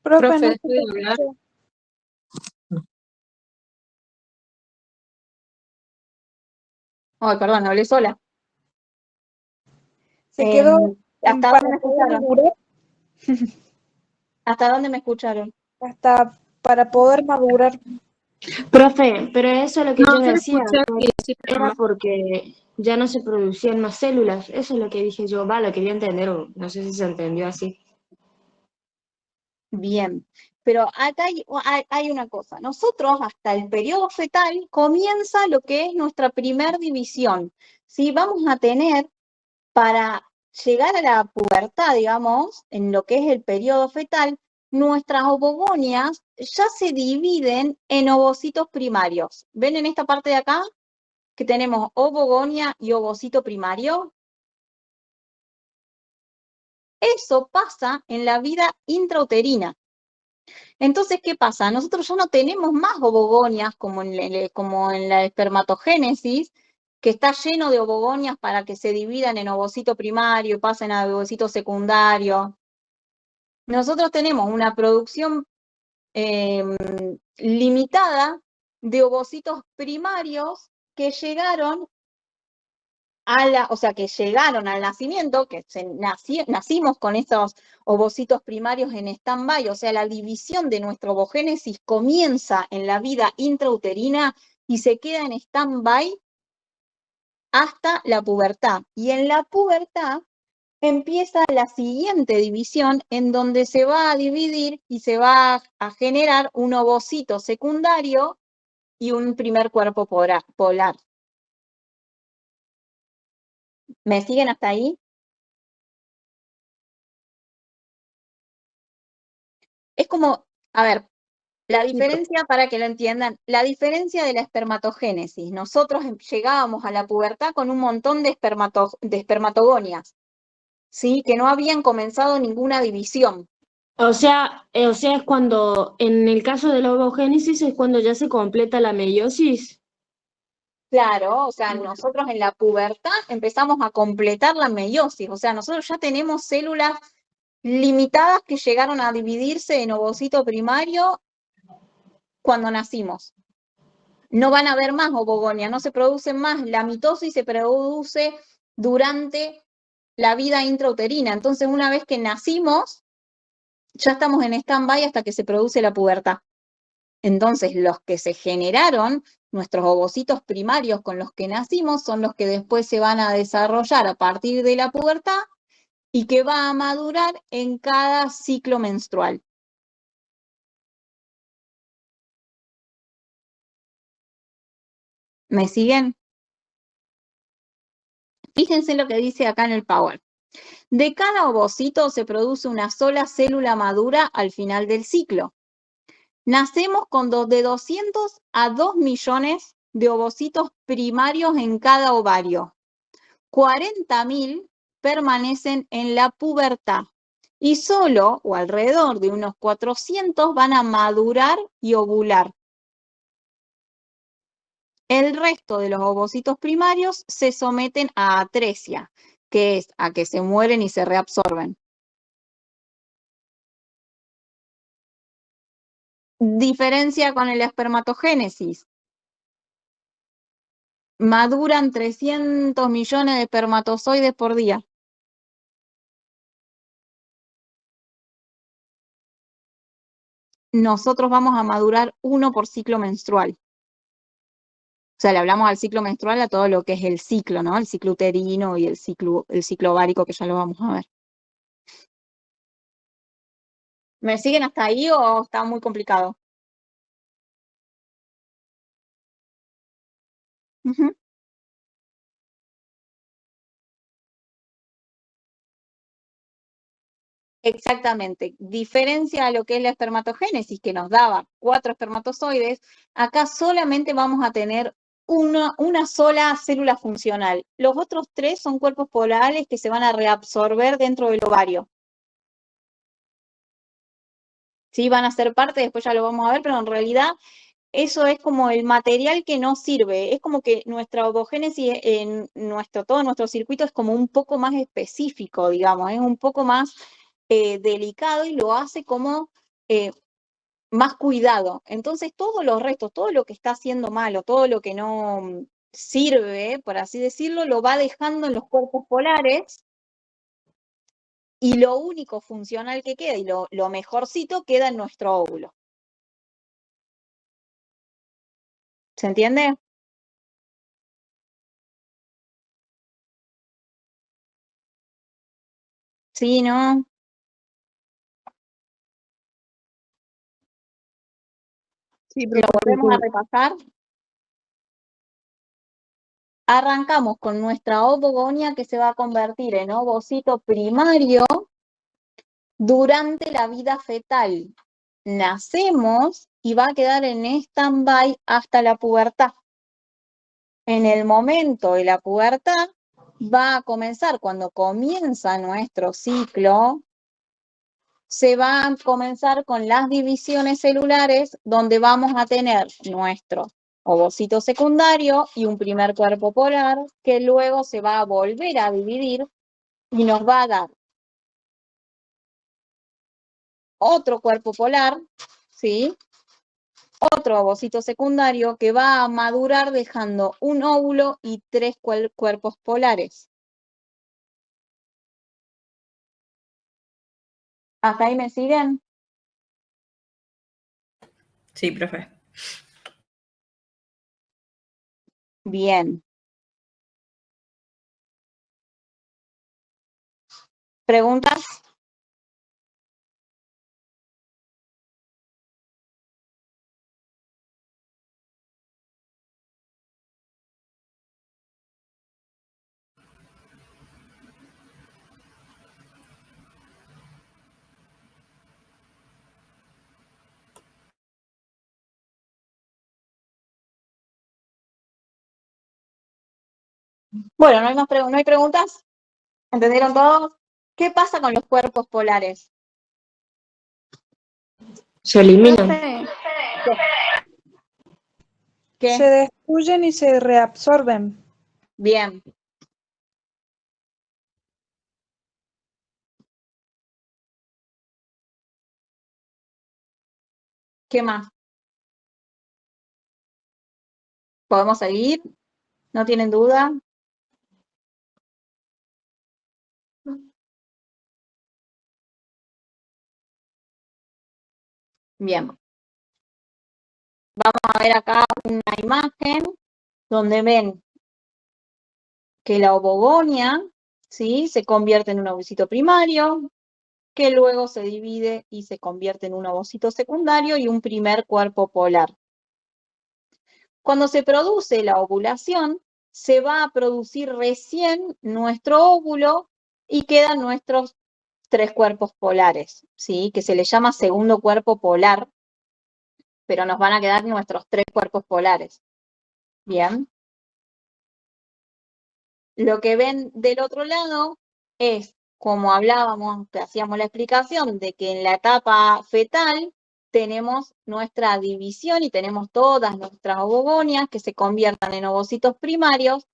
Profe, no Profe, se ¿puede te hablar? escucha. Ay, perdón, hablé sola. Se quedó ¿Hasta para dónde me poder escucharon? madurar, ¿Hasta dónde me escucharon? hasta para poder madurar. Profe, pero eso es lo que No, yo yo le decía, escuché y sí, pero era no. porque ya no se producían más células, eso es lo que dije yo, va, lo quería entender, o no sé si se entendió así. Bien, pero acá hay una cosa. Nosotros hasta el periodo fetal comienza lo que es nuestra primer división. ¿Sí? Vamos a tener para llegar a la pubertad, digamos, en lo que es el periodo fetal, nuestras ovogonias ya se dividen en ovocitos primarios. ¿Ven en esta parte de acá que tenemos ovogonia y ovocito primario? Eso pasa en la vida intrauterina. Entonces, ¿qué pasa? Nosotros ya no tenemos más ovogonias como en la espermatogénesis, que está lleno de ovogonias para que se dividan en ovocito primario y pasen a ovocito secundario. Nosotros tenemos una producción limitada de ovocitos primarios que llegaron que llegaron al nacimiento, que nacimos con estos ovocitos primarios en stand-by, o sea, la división de nuestra ovogénesis comienza en la vida intrauterina y se queda en stand-by hasta la pubertad. Y en la pubertad empieza la siguiente división en donde se va a dividir y se va a generar un ovocito secundario y un primer cuerpo polar. ¿Me siguen hasta ahí? Es como, a ver, la diferencia, para que lo entiendan, la diferencia de la espermatogénesis. Nosotros llegábamos a la pubertad con un montón de espermatogonias, ¿sí? Que no habían comenzado ninguna división. O sea, es cuando, en el caso de la ovogénesis, es cuando ya se completa la meiosis. Claro, o sea, nosotros en la pubertad empezamos a completar la meiosis, o sea, nosotros ya tenemos células limitadas que llegaron a dividirse en ovocito primario cuando nacimos. No van a haber más ovogonias, no se producen más, la mitosis se produce durante la vida intrauterina, entonces una vez que nacimos, ya estamos en stand-by hasta que se produce la pubertad. Entonces, los que se generaron, nuestros ovocitos primarios con los que nacimos, son los que después se van a desarrollar a partir de la pubertad y que va a madurar en cada ciclo menstrual. ¿Me siguen? Fíjense lo que dice acá en el Power. De cada ovocito se produce una sola célula madura al final del ciclo. Nacemos con de 200 a 2 millones de ovocitos primarios en cada ovario. 40.000 permanecen en la pubertad y solo o alrededor de unos 400 van a madurar y ovular. El resto de los ovocitos primarios se someten a atresia, que es a que se mueren y se reabsorben. Diferencia con el espermatogénesis. Maduran 300 millones de espermatozoides por día. Nosotros vamos a madurar 1 por ciclo menstrual. O sea, le hablamos al ciclo menstrual a todo lo que es el ciclo, ¿no? El ciclo uterino y el ciclo ovárico, que ya lo vamos a ver. ¿Me siguen hasta ahí o está muy complicado? Ujú. Exactamente. Diferencia a lo que es la espermatogénesis, que nos daba 4 espermatozoides, acá solamente vamos a tener una sola célula funcional. Los otros 3 son cuerpos polares que se van a reabsorber dentro del ovario. Sí, van a ser parte, después ya lo vamos a ver, pero en realidad eso es como el material que no sirve. Es como que nuestra ovogénesis, todo nuestro circuito es como un poco más específico, digamos, es un poco más delicado y lo hace como más cuidado. Entonces, todos los restos, todo lo que está haciendo malo, todo lo que no sirve, por así decirlo, lo va dejando en los cuerpos polares y lo único funcional que queda y lo mejorcito queda en nuestro óvulo. ¿Se entiende? Sí, ¿no? Sí, Lo profe, volvemos a repasar. Arrancamos con nuestra ovogonia que se va a convertir en ovocito primario durante la vida fetal. Nacemos y va a quedar en stand-by hasta la pubertad. En el momento de la pubertad va a comenzar, cuando comienza nuestro ciclo, se va a comenzar con las divisiones celulares, donde vamos a tener nuestro ovocito secundario y un primer cuerpo polar, que luego se va a volver a dividir y nos va a dar otro cuerpo polar, ¿sí? Otro ovocito secundario que va a madurar dejando un óvulo y 3 cuerpos polares. ¿Hasta ahí me siguen? Sí, profe. Bien. ¿Preguntas? Bueno, ¿no hay preguntas? ¿Entendieron todos? ¿Qué pasa con los cuerpos polares? Se eliminan. Profe, ¿Qué? Se destruyen y se reabsorben. Bien. ¿Qué más? ¿Podemos seguir? ¿No tienen duda? Bien. Vamos a ver acá una imagen donde ven que la ovogonia, ¿sí?, se convierte en un ovocito primario, que luego se divide y se convierte en un ovocito secundario y un primer cuerpo polar. Cuando se produce la ovulación, se va a producir recién nuestro óvulo y quedan nuestros 3 cuerpos polares, ¿sí?, que se le llama segundo cuerpo polar, pero nos van a quedar nuestros 3 cuerpos polares. Bien. Lo que ven del otro lado es como hablábamos, que hacíamos la explicación de que en la etapa fetal tenemos nuestra división y tenemos todas nuestras ovogonias que se conviertan en ovocitos primarios,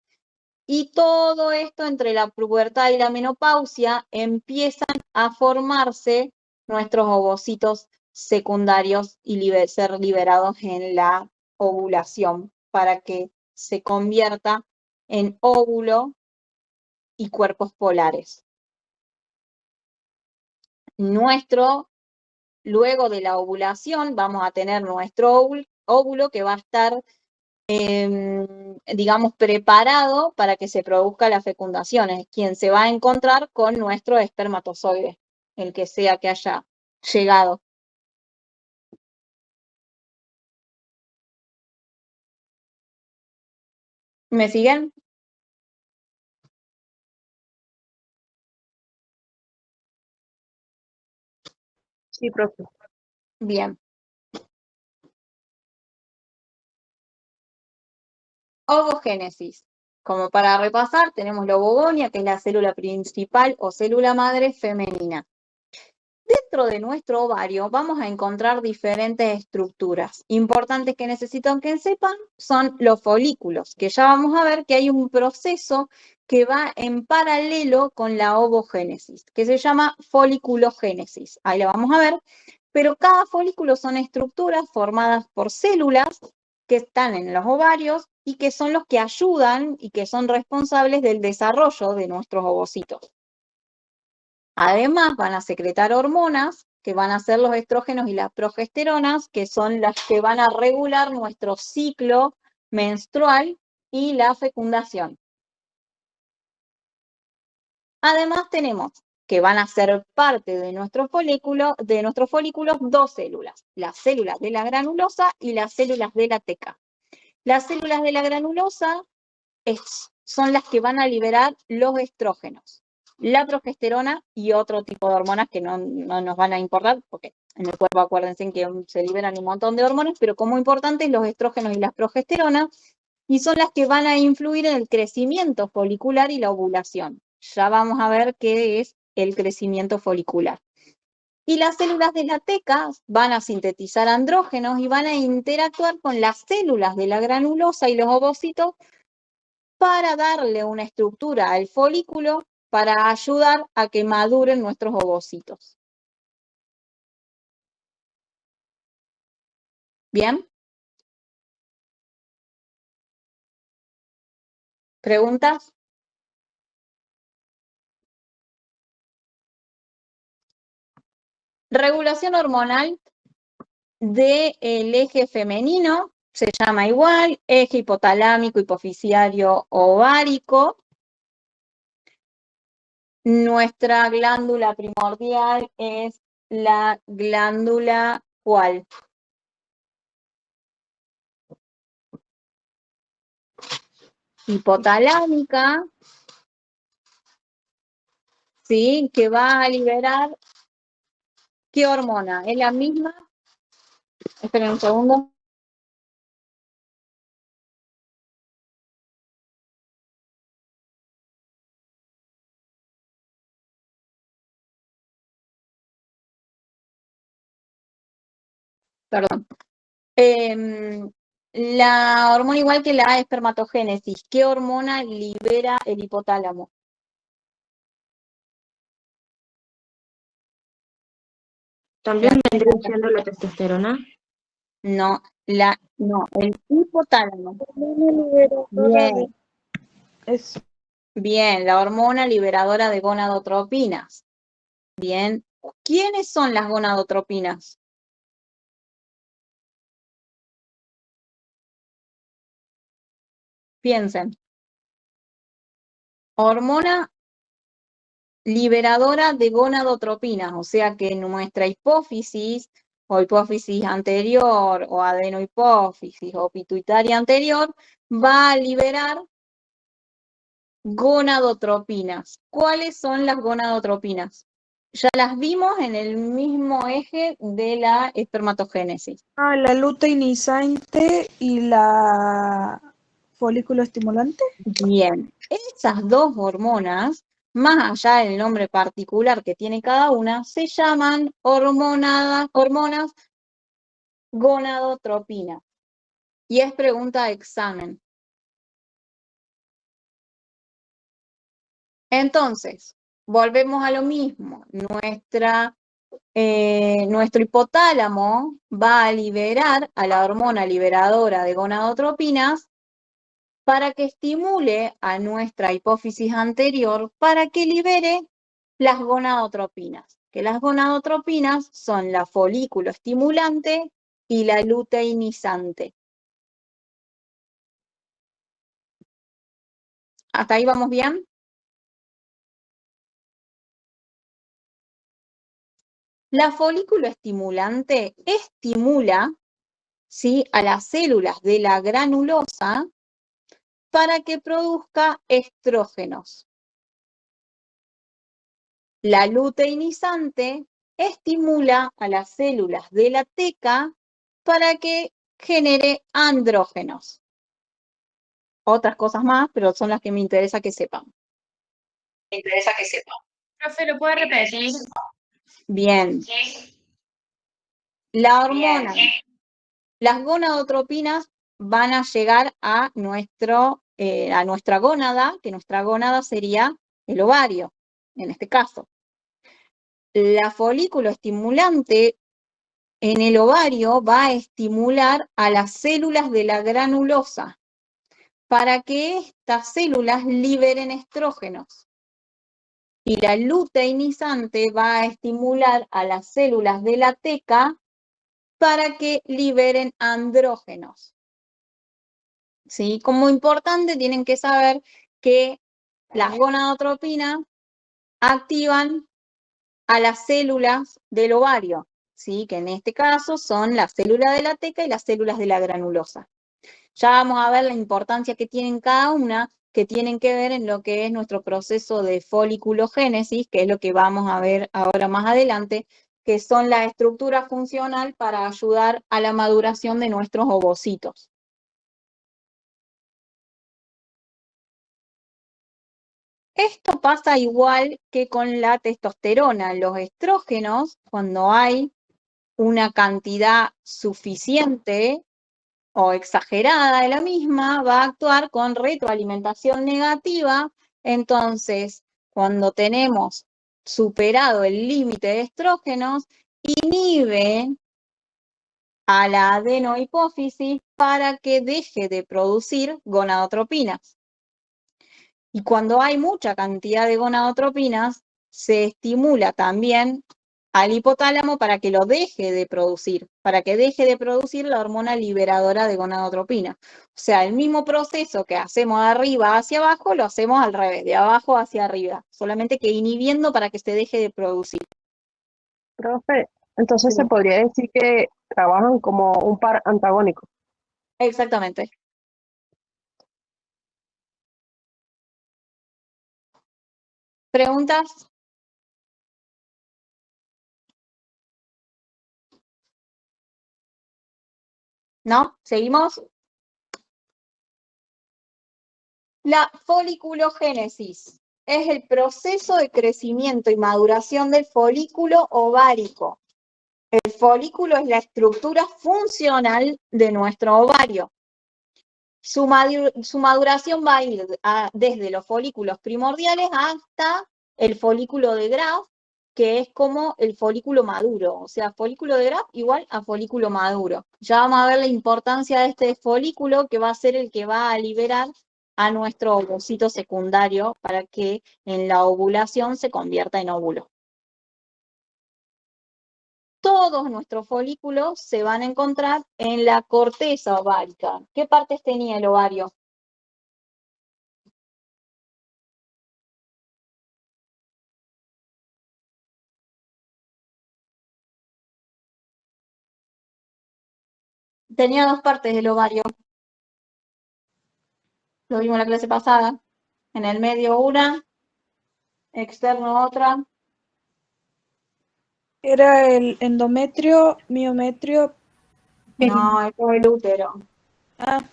y todo esto entre la pubertad y la menopausia empiezan a formarse nuestros ovocitos secundarios y ser liberados en la ovulación para que se convierta en óvulo y cuerpos polares. Luego de la ovulación vamos a tener nuestro óvulo que va a estar, digamos, preparado para que se produzca la fecundación. Es quien se va a encontrar con nuestro espermatozoide, el que sea que haya llegado. ¿Me siguen? Sí, profe. Bien. Ovogénesis. Como para repasar, tenemos la ovogonia, que es la célula principal o célula madre femenina. Dentro de nuestro ovario vamos a encontrar diferentes estructuras. Importantes que necesitan que sepan son los folículos, que ya vamos a ver que hay un proceso que va en paralelo con la ovogénesis, que se llama foliculogénesis. Ahí lo vamos a ver, pero cada folículo son estructuras formadas por células que están en los ovarios y que son los que ayudan y que son responsables del desarrollo de nuestros ovocitos. Además, van a secretar hormonas, que van a ser los estrógenos y las progesteronas, que son las que van a regular nuestro ciclo menstrual y la fecundación. Además, tenemos que van a ser parte de nuestros folículos dos células, las células de la granulosa y las células de la teca. Las células de la granulosa son las que van a liberar los estrógenos, la progesterona y otro tipo de hormonas que no nos van a importar, porque en el cuerpo acuérdense que se liberan un montón de hormonas, pero como importantes los estrógenos y las progesteronas, y son las que van a influir en el crecimiento folicular y la ovulación. Ya vamos a ver qué es el crecimiento folicular. Y las células de la teca van a sintetizar andrógenos y van a interactuar con las células de la granulosa y los ovocitos para darle una estructura al folículo para ayudar a que maduren nuestros ovocitos. ¿Bien? ¿Preguntas? Regulación hormonal del eje femenino, se llama igual, eje hipotalámico, hipoficiario, ovárico. Nuestra glándula primordial es la glándula ¿cuál? Hipotalámica, ¿sí? Que va a liberar, ¿qué hormona? ¿Es la misma? Esperen un segundo. Perdón. La hormona igual que la espermatogénesis, ¿qué hormona libera el hipotálamo? ¿También vendría siendo la testosterona? No, el hipotálamo. Bien. Bien, la hormona liberadora de gonadotropinas. Bien. ¿Quiénes son las gonadotropinas? Piensen. Hormona liberadora de gonadotropinas, o sea que nuestra hipófisis o hipófisis anterior o adenohipófisis o pituitaria anterior va a liberar gonadotropinas. ¿Cuáles son las gonadotropinas? Ya las vimos en el mismo eje de la espermatogénesis. La luteinizante y la folículo estimulante. Bien, esas dos hormonas más allá del nombre particular que tiene cada una, se llaman hormonas gonadotropinas. Y es pregunta de examen. Entonces, volvemos a lo mismo. Nuestro hipotálamo va a liberar a la hormona liberadora de gonadotropinas para que estimule a nuestra hipófisis anterior para que libere las gonadotropinas, que las gonadotropinas son la folículo estimulante y la luteinizante. ¿Hasta ahí vamos bien? La folículo estimulante estimula, ¿sí?, a las células de la granulosa para que produzca estrógenos. La luteinizante estimula a las células de la teca para que genere andrógenos. Otras cosas más, pero son las que me interesa que sepan. Profe, ¿lo puede repetir? Bien. La hormona, las gonadotropinas van a llegar a nuestra gónada, que nuestra gónada sería el ovario, en este caso. La folículo estimulante en el ovario va a estimular a las células de la granulosa para que estas células liberen estrógenos. Y la luteinizante va a estimular a las células de la teca para que liberen andrógenos. ¿Sí? Como importante, tienen que saber que las gonadotropinas activan a las células del ovario, ¿sí?, que en este caso son las células de la teca y las células de la granulosa. Ya vamos a ver la importancia que tienen cada una, que tienen que ver en lo que es nuestro proceso de foliculogénesis, que es lo que vamos a ver ahora más adelante, que son la estructura funcional para ayudar a la maduración de nuestros ovocitos. Esto pasa igual que con la testosterona. Los estrógenos, cuando hay una cantidad suficiente o exagerada de la misma, va a actuar con retroalimentación negativa. Entonces, cuando tenemos superado el límite de estrógenos, inhibe a la adenohipófisis para que deje de producir gonadotropinas. Y cuando hay mucha cantidad de gonadotropinas, se estimula también al hipotálamo para que lo deje de producir, para que deje de producir la hormona liberadora de gonadotropina. O sea, el mismo proceso que hacemos de arriba hacia abajo, lo hacemos al revés, de abajo hacia arriba, solamente que inhibiendo para que se deje de producir. Profe, entonces se podría decir que trabajan como un par antagónico. Exactamente. ¿Preguntas? ¿No? ¿Seguimos? La foliculogénesis es el proceso de crecimiento y maduración del folículo ovárico. El folículo es la estructura funcional de nuestro ovario. Su maduración va a ir desde los folículos primordiales hasta el folículo de Graf, que es como el folículo maduro. O sea, folículo de Graf igual a folículo maduro. Ya vamos a ver la importancia de este folículo, que va a ser el que va a liberar a nuestro ovocito secundario para que en la ovulación se convierta en óvulo. Todos nuestros folículos se van a encontrar en la corteza ovárica. ¿Qué partes tenía el ovario? Tenía dos partes del ovario. Lo vimos en la clase pasada. En el medio una, externo otra. Era el endometrio, miometrio. No, eso es el útero. Ah,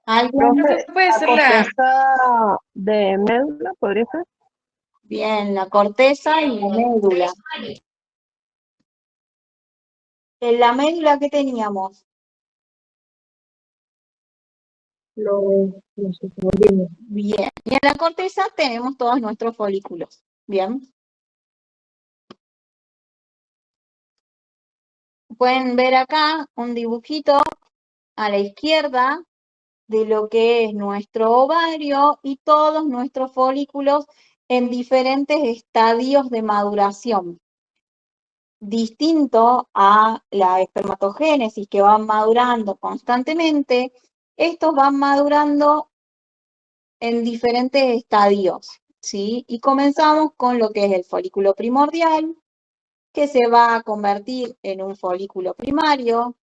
¿Alguien? Profe, Puede la ser la... corteza de médula, ¿podría ser? Bien, la corteza y la médula. En la médula, ¿qué teníamos? Los subordinados. Bien. Y en la corteza tenemos todos nuestros folículos. Bien. Pueden ver acá un dibujito a la izquierda de lo que es nuestro ovario y todos nuestros folículos en diferentes estadios de maduración. Distinto a la espermatogénesis que van madurando constantemente, estos van madurando en diferentes estadios, ¿sí? Y comenzamos con lo que es el folículo primordial, que se va a convertir en un folículo primario,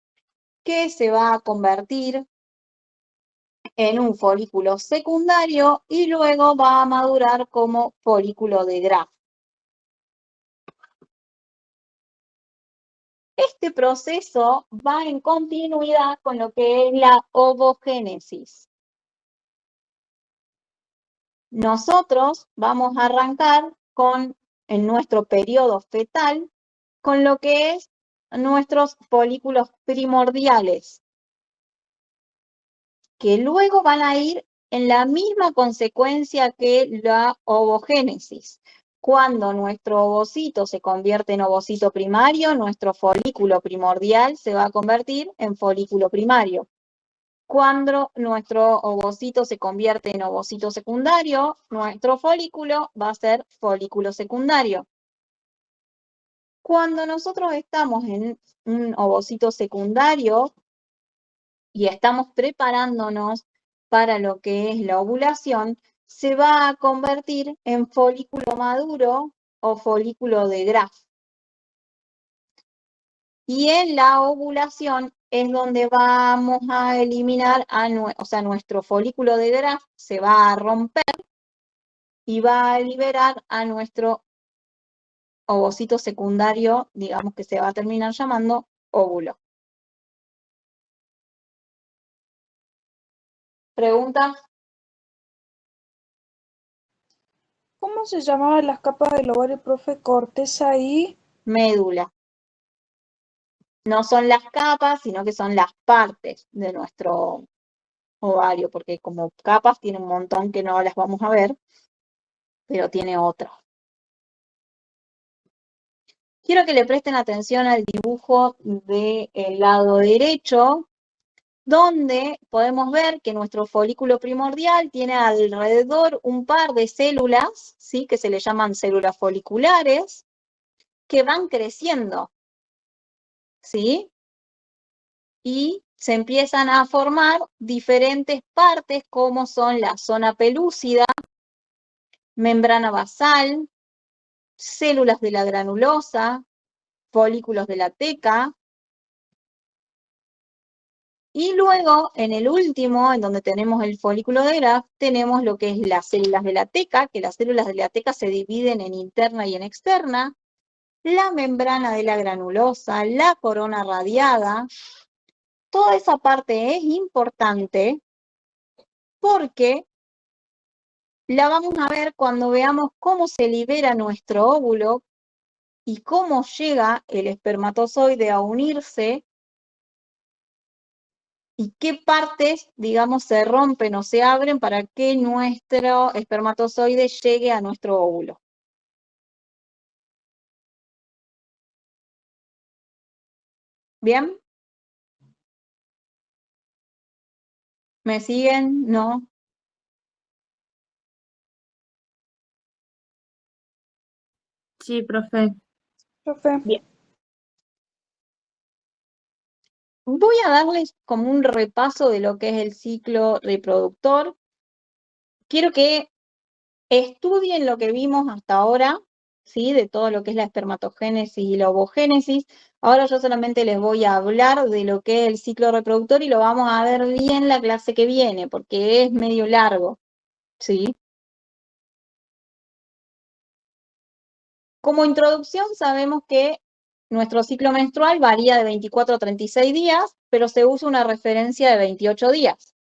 que se va a convertir en un folículo secundario y luego va a madurar como folículo de Graf. Este proceso va en continuidad con lo que es la ovogénesis. Nosotros vamos a arrancar en nuestro periodo fetal, con lo que es nuestros folículos primordiales, que luego van a ir en la misma consecuencia que la ovogénesis. Cuando nuestro ovocito se convierte en ovocito primario, nuestro folículo primordial se va a convertir en folículo primario. Cuando nuestro ovocito se convierte en ovocito secundario, nuestro folículo va a ser folículo secundario. Cuando nosotros estamos en un ovocito secundario y estamos preparándonos para lo que es la ovulación, se va a convertir en folículo maduro o folículo de Graf. Y en la ovulación es donde vamos a eliminar, o sea, nuestro folículo de Graf se va a romper y va a liberar a nuestro ovocito secundario, digamos que se va a terminar llamando óvulo. ¿Preguntas? ¿Cómo se llamaban las capas del ovario, profe? Corteza y Médula. No son las capas, sino que son las partes de nuestro ovario, porque como capas tiene un montón que no las vamos a ver, pero tiene otras. Quiero que le presten atención al dibujo del lado derecho, donde podemos ver que nuestro folículo primordial tiene alrededor un par de células, ¿sí? Que se le llaman células foliculares, que van creciendo, ¿sí? Y se empiezan a formar diferentes partes como son la zona pelúcida, membrana basal, células de la granulosa, folículos de la teca, y luego en el último, en donde tenemos el folículo de Graf, tenemos lo que es las células de la teca, que las células de la teca se dividen en interna y en externa, la membrana de la granulosa, la corona radiada. Toda esa parte es importante porque la vamos a ver cuando veamos cómo se libera nuestro óvulo y cómo llega el espermatozoide a unirse y qué partes, digamos, se rompen o se abren para que nuestro espermatozoide llegue a nuestro óvulo. ¿Bien? ¿Me siguen? ¿No? Sí, profe. profe. Bien. Voy a darles como un repaso de lo que es el ciclo reproductor. Quiero que estudien lo que vimos hasta ahora, ¿sí? De todo lo que es la espermatogénesis y la ovogénesis. Ahora yo solamente les voy a hablar de lo que es el ciclo reproductor y lo vamos a ver bien la clase que viene, porque es medio largo, ¿sí? Como introducción sabemos que nuestro ciclo menstrual varía de 24 a 36 días, pero se usa una referencia de 28 días.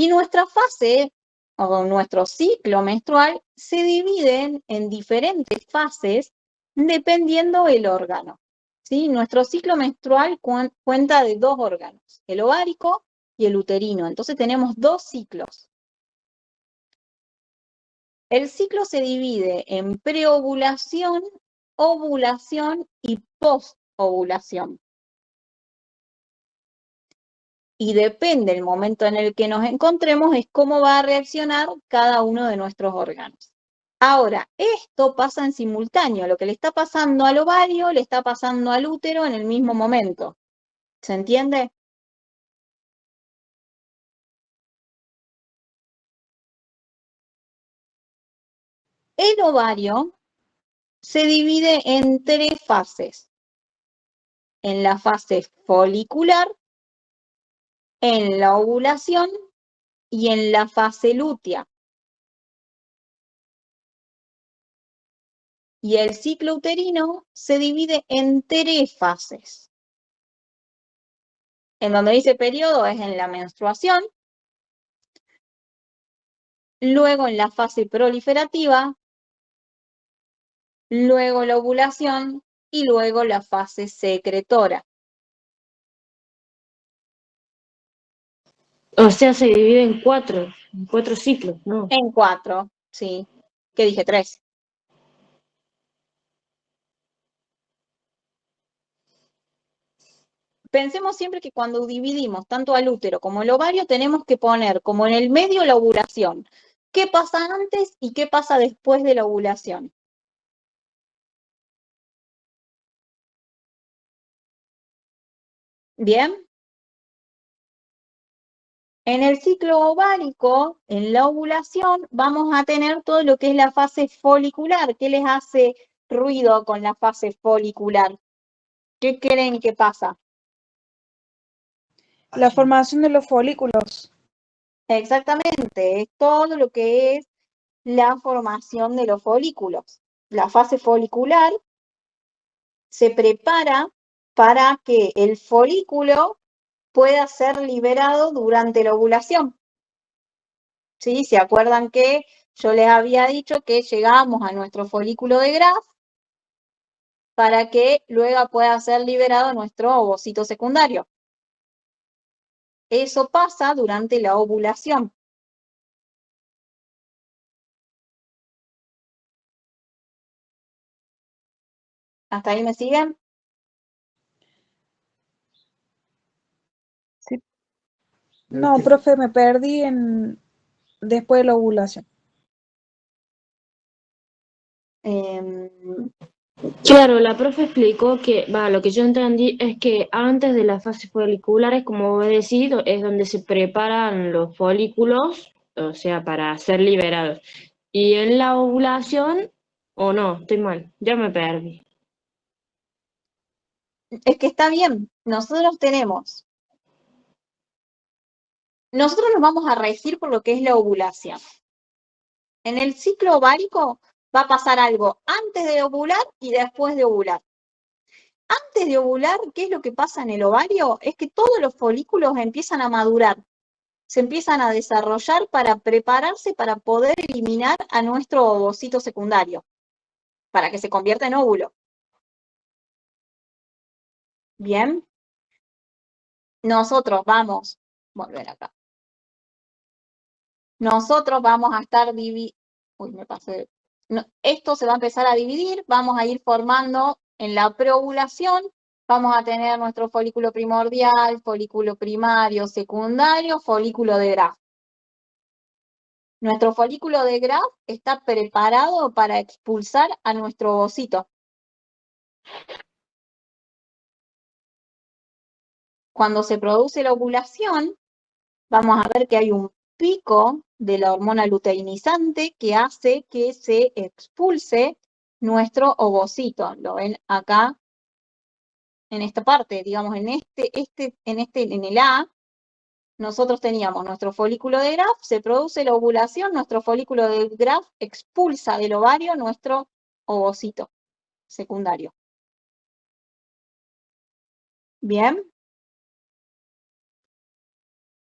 Y nuestra fase o nuestro ciclo menstrual se divide en diferentes fases dependiendo del órgano. ¿Sí? Nuestro ciclo menstrual cuenta de 2 órganos, el ovárico y el uterino. Entonces tenemos 2 ciclos. El ciclo se divide en preovulación, ovulación y postovulación. Y depende del momento en el que nos encontremos, es cómo va a reaccionar cada uno de nuestros órganos. Ahora, esto pasa en simultáneo. Lo que le está pasando al ovario, le está pasando al útero en el mismo momento. ¿Se entiende? El ovario se divide en 3 fases. En la fase folicular, en la ovulación y en la fase lútea. Y el ciclo uterino se divide en 3 fases. En donde dice periodo es en la menstruación, luego en la fase proliferativa, luego la ovulación y luego la fase secretora. O sea, se divide en 4 ciclos, ¿no? En 4, sí. ¿Qué dije? 3. Pensemos siempre que cuando dividimos tanto al útero como el ovario, tenemos que poner como en el medio la ovulación. ¿Qué pasa antes y qué pasa después de la ovulación? ¿Bien? En el ciclo ovárico, en la ovulación, vamos a tener todo lo que es la fase folicular. ¿Qué les hace ruido con la fase folicular? ¿Qué creen que pasa? La formación de los folículos. Exactamente, es todo lo que es la formación de los folículos. La fase folicular se prepara para que el folículo pueda ser liberado durante la ovulación. ¿Sí? ¿Se acuerdan que yo les había dicho que llegamos a nuestro folículo de Graf para que luego pueda ser liberado nuestro ovocito secundario? Eso pasa durante la ovulación. ¿Hasta ahí me siguen? Sí. No, profe, me perdí después de la ovulación. Claro, la profe explicó que, lo que yo entendí es que antes de la fase folicular, es como vos decís, es donde se preparan los folículos, o sea, para ser liberados. Y en la ovulación, o no, estoy mal, ya me perdí. Es que está bien, nosotros nos vamos a regir por lo que es la ovulación. En el ciclo ovárico va a pasar algo antes de ovular y después de ovular. Antes de ovular, ¿qué es lo que pasa en el ovario? Es que todos los folículos empiezan a madurar, se empiezan a desarrollar para prepararse para poder eliminar a nuestro ovocito secundario, para que se convierta en óvulo. Bien. Nosotros vamos, volver acá. Nosotros vamos a estar dividiendo, uy, me pasé. No, esto se va a empezar a dividir, vamos a ir formando en la preovulación, vamos a tener nuestro folículo primordial, folículo primario, secundario, folículo de Graf. Nuestro folículo de Graf está preparado para expulsar a nuestro ovocito. Cuando se produce la ovulación, vamos a ver que hay un pico de la hormona luteinizante que hace que se expulse nuestro ovocito. Lo ven acá en esta parte, digamos, en el A, nosotros teníamos nuestro folículo de Graf, se produce la ovulación, nuestro folículo de Graf expulsa del ovario nuestro ovocito secundario. Bien.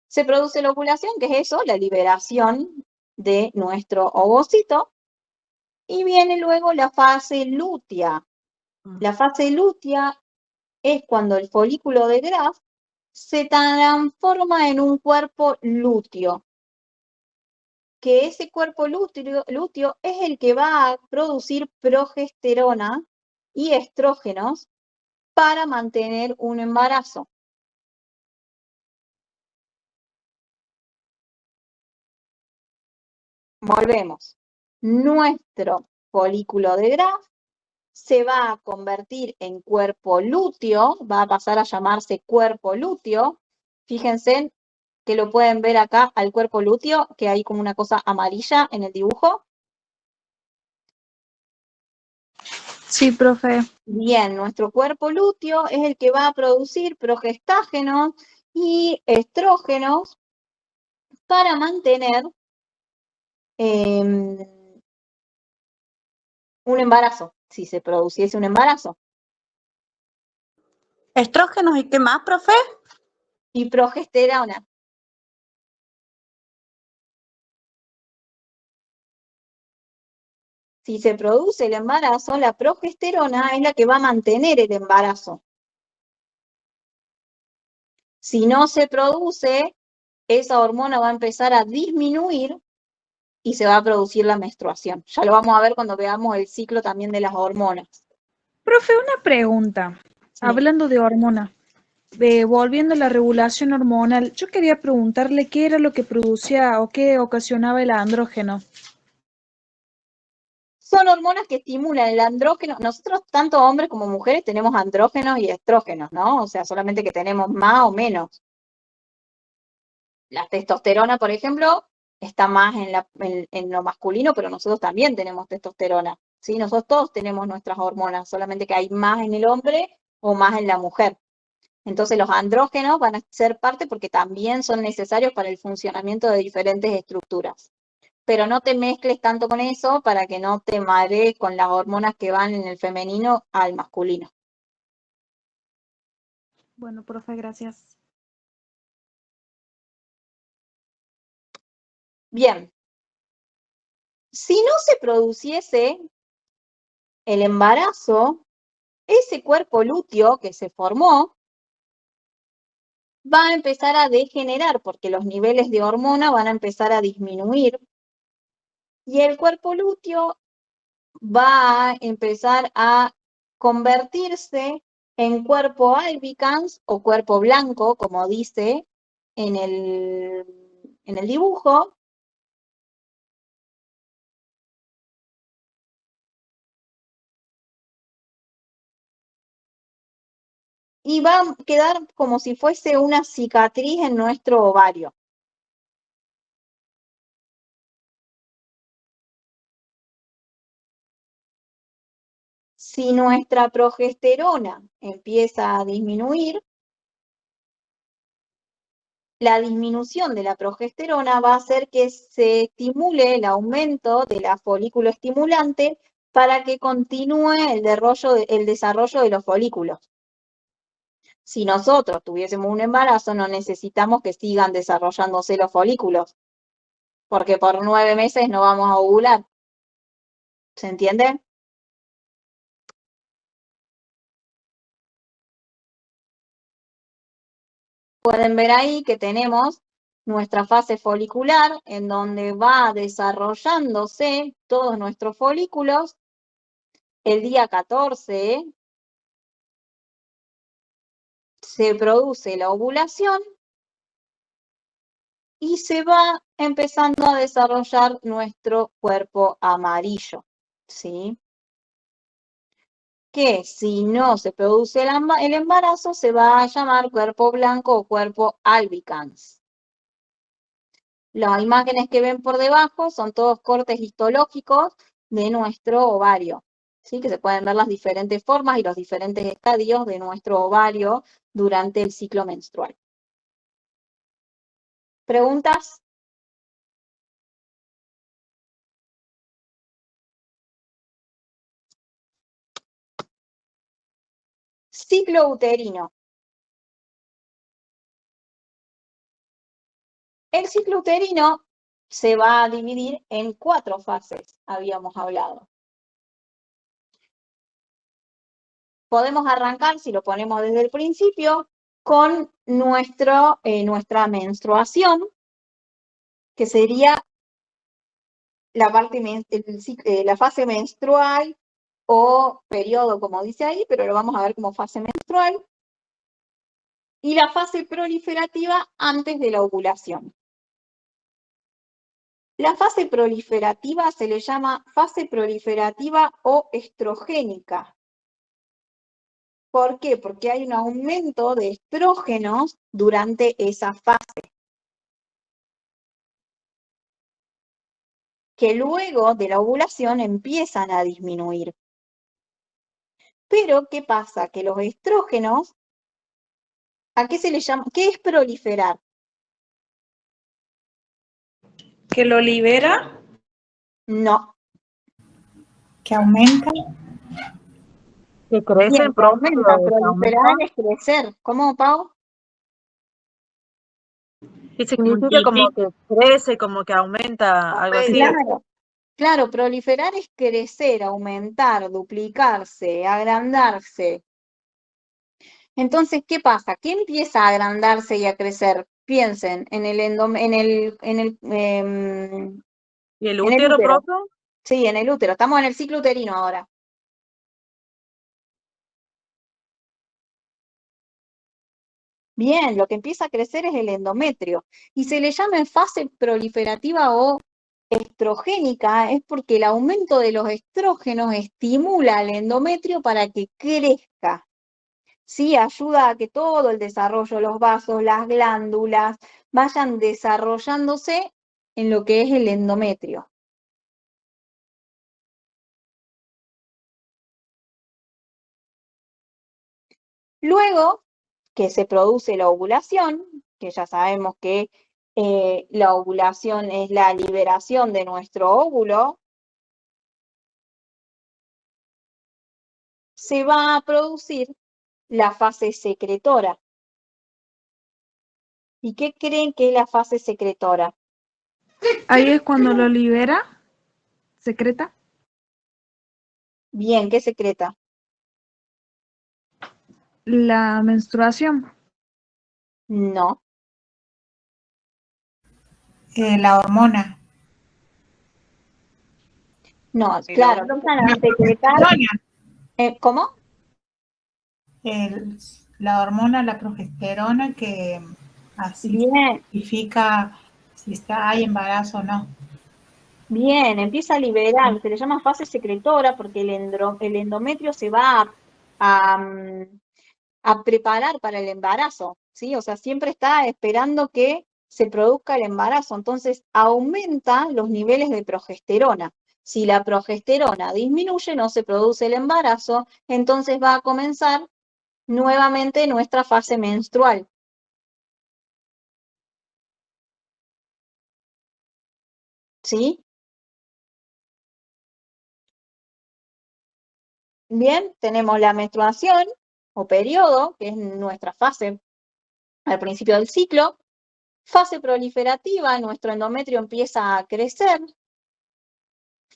Se produce la ovulación, que es eso, la liberación de nuestro ovocito, y viene luego la fase lútea. La fase lútea es cuando el folículo de Graf se transforma en un cuerpo lúteo, que ese cuerpo lúteo es el que va a producir progesterona y estrógenos para mantener un embarazo. Volvemos. Nuestro folículo de Graf se va a convertir en cuerpo lúteo, va a pasar a llamarse cuerpo lúteo. Fíjense que lo pueden ver acá al cuerpo lúteo, que hay como una cosa amarilla en el dibujo. Sí, profe. Bien, nuestro cuerpo lúteo es el que va a producir progestágenos y estrógenos para mantener un embarazo, si se produciese un embarazo. ¿Estrógenos y qué más, profe? Y progesterona. Si se produce el embarazo, la progesterona es la que va a mantener el embarazo. Si no se produce, esa hormona va a empezar a disminuir y se va a producir la menstruación. Ya lo vamos a ver cuando veamos el ciclo también de las hormonas. Profe, una pregunta. Sí. Hablando de hormonas, volviendo a la regulación hormonal, yo quería preguntarle qué era lo que producía o qué ocasionaba el andrógeno. Son hormonas que estimulan el andrógeno. Nosotros, tanto hombres como mujeres, tenemos andrógenos y estrógenos, ¿no? O sea, solamente que tenemos más o menos. La testosterona, por ejemplo, está más en lo masculino, pero nosotros también tenemos testosterona, ¿sí? Nosotros todos tenemos nuestras hormonas, solamente que hay más en el hombre o más en la mujer. Entonces los andrógenos van a ser parte porque también son necesarios para el funcionamiento de diferentes estructuras. Pero no te mezcles tanto con eso para que no te marees con las hormonas que van en el femenino al masculino. Bueno, profe, gracias. Bien. Si no se produciese el embarazo, ese cuerpo lúteo que se formó va a empezar a degenerar porque los niveles de hormona van a empezar a disminuir y el cuerpo lúteo va a empezar a convertirse en cuerpo albicans o cuerpo blanco, como dice en el dibujo. Y va a quedar como si fuese una cicatriz en nuestro ovario. Si nuestra progesterona empieza a disminuir, la disminución de la progesterona va a hacer que se estimule el aumento de la folículo estimulante para que continúe el desarrollo de los folículos. Si nosotros tuviésemos un embarazo, no necesitamos que sigan desarrollándose los folículos, porque por 9 meses no vamos a ovular. ¿Se entiende? Pueden ver ahí que tenemos nuestra fase folicular, en donde va desarrollándose todos nuestros folículos. El día 14 se produce la ovulación y se va empezando a desarrollar nuestro cuerpo amarillo, ¿sí? Que si no se produce el embarazo, se va a llamar cuerpo blanco o cuerpo albicans. Las imágenes que ven por debajo son todos cortes histológicos de nuestro ovario, ¿sí? Que se pueden ver las diferentes formas y los diferentes estadios de nuestro ovario durante el ciclo menstrual. ¿Preguntas? Ciclo uterino. El ciclo uterino se va a dividir en 4 fases, habíamos hablado. Podemos arrancar, si lo ponemos desde el principio, con nuestra menstruación, que sería la fase menstrual o periodo, como dice ahí, pero lo vamos a ver como fase menstrual, y la fase proliferativa antes de la ovulación. La fase proliferativa se le llama fase proliferativa o estrogénica. ¿Por qué? Porque hay un aumento de estrógenos durante esa fase, que luego de la ovulación empiezan a disminuir. Pero, ¿qué pasa? Que los estrógenos, ¿a qué se le llama? ¿Qué es proliferar? ¿Que lo libera? No. ¿Que aumenta? Que crecen Bien, que pronto, aumenta. que Proliferar aumenta. es crecer. ¿Cómo, Pau? ¿Qué significa como que crece, como que aumenta, algo así? Claro, proliferar es crecer, aumentar, duplicarse, agrandarse. Entonces, ¿qué pasa? ¿Qué empieza a agrandarse y a crecer? Piensen en el ¿Y el útero, profe? Sí, en el útero. Estamos en el ciclo uterino ahora. Bien, lo que empieza a crecer es el endometrio. Y se le llama en fase proliferativa o estrogénica, es porque el aumento de los estrógenos estimula al endometrio para que crezca. ¿Sí? Ayuda a que todo el desarrollo, los vasos, las glándulas, vayan desarrollándose en lo que es el endometrio. Luego que se produce la ovulación, que ya sabemos que la ovulación es la liberación de nuestro óvulo, se va a producir la fase secretora. ¿Y qué creen que es la fase secretora? Ahí es cuando lo libera, secreta. Bien, ¿qué secreta? La menstruación. No. La hormona. No, claro, empiezan a secretar. ¿Cómo? La hormona, la progesterona, que así Bien. significa si hay embarazo o no. Bien, empieza a liberar, se le llama fase secretora porque el endometrio se va a preparar para el embarazo, ¿sí? O sea, siempre está esperando que se produzca el embarazo, entonces aumenta los niveles de progesterona. Si la progesterona disminuye, no se produce el embarazo, entonces va a comenzar nuevamente nuestra fase menstrual. ¿Sí? Bien, tenemos la menstruación o periodo, que es nuestra fase al principio del ciclo. Fase proliferativa, nuestro endometrio empieza a crecer.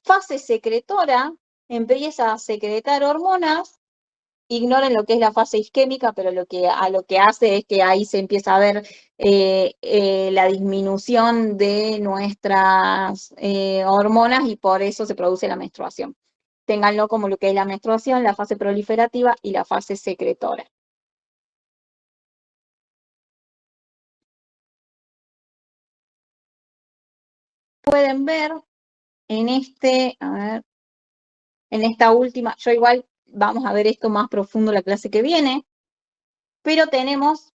Fase secretora, empieza a secretar hormonas. Ignoren lo que es la fase isquémica, pero lo que hace es que ahí se empieza a ver la disminución de nuestras hormonas y por eso se produce la menstruación. Ténganlo como lo que es la menstruación, la fase proliferativa y la fase secretora. Pueden ver en en esta última, yo igual vamos a ver esto más profundo la clase que viene, pero tenemos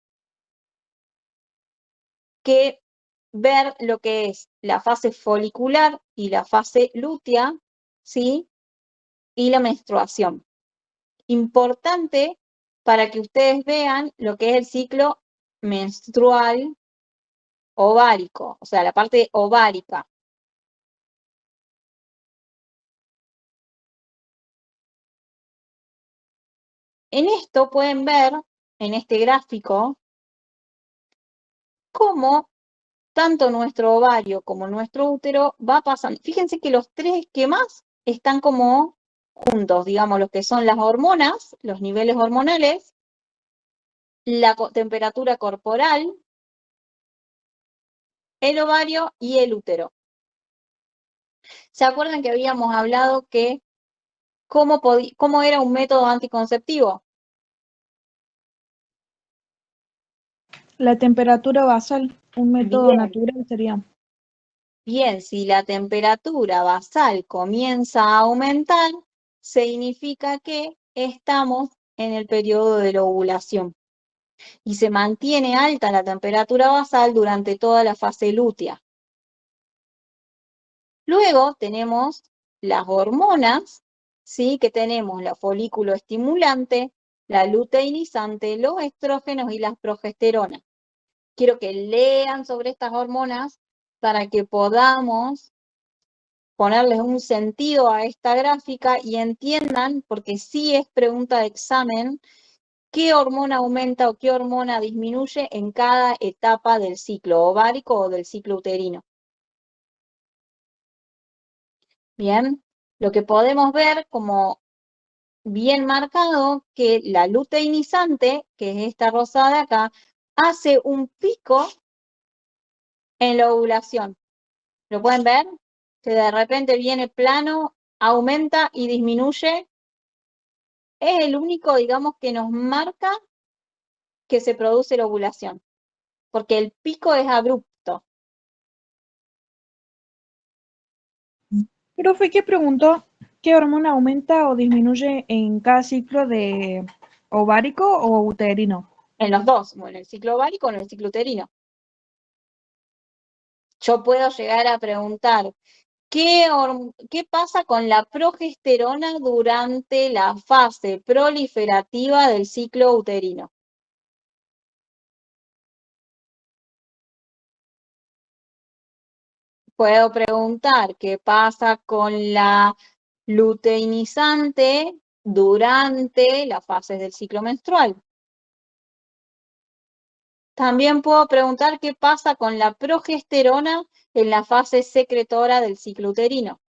que ver lo que es la fase folicular y la fase lútea, ¿sí? Y la menstruación. Importante para que ustedes vean lo que es el ciclo menstrual ovárico, o sea, la parte ovárica. En esto pueden ver, en este gráfico, cómo tanto nuestro ovario como nuestro útero va pasando. Fíjense que los tres esquemas están como juntos, digamos, los que son las hormonas, los niveles hormonales, la temperatura corporal, el ovario y el útero. ¿Se acuerdan que habíamos hablado que cómo era un método anticonceptivo? La temperatura basal, un método Bien. natural sería. Bien, si la temperatura basal comienza a aumentar, significa que estamos en el periodo de la ovulación y se mantiene alta la temperatura basal durante toda la fase lútea. Luego tenemos las hormonas, ¿sí? Que tenemos la folículo estimulante, la luteinizante, los estrógenos y las progesteronas. Quiero que lean sobre estas hormonas para que podamos ponerles un sentido a esta gráfica y entiendan, porque sí es pregunta de examen, qué hormona aumenta o qué hormona disminuye en cada etapa del ciclo ovárico o del ciclo uterino. Bien, lo que podemos ver como bien marcado, que la luteinizante, que es esta rosada de acá, hace un pico en la ovulación. ¿Lo pueden ver? Que de repente viene plano, aumenta y disminuye. Es el único, digamos, que nos marca que se produce la ovulación, porque el pico es abrupto. Profe, ¿qué preguntó? ¿Qué hormona aumenta o disminuye en cada ciclo de ovárico o uterino? En los dos, o en el ciclo ovárico o en el ciclo uterino. Yo puedo llegar a preguntar, ¿qué pasa con la progesterona durante la fase proliferativa del ciclo uterino? Puedo preguntar, ¿qué pasa con la luteinizante durante las fases del ciclo menstrual? También puedo preguntar qué pasa con la progesterona en la fase secretora del ciclo uterino.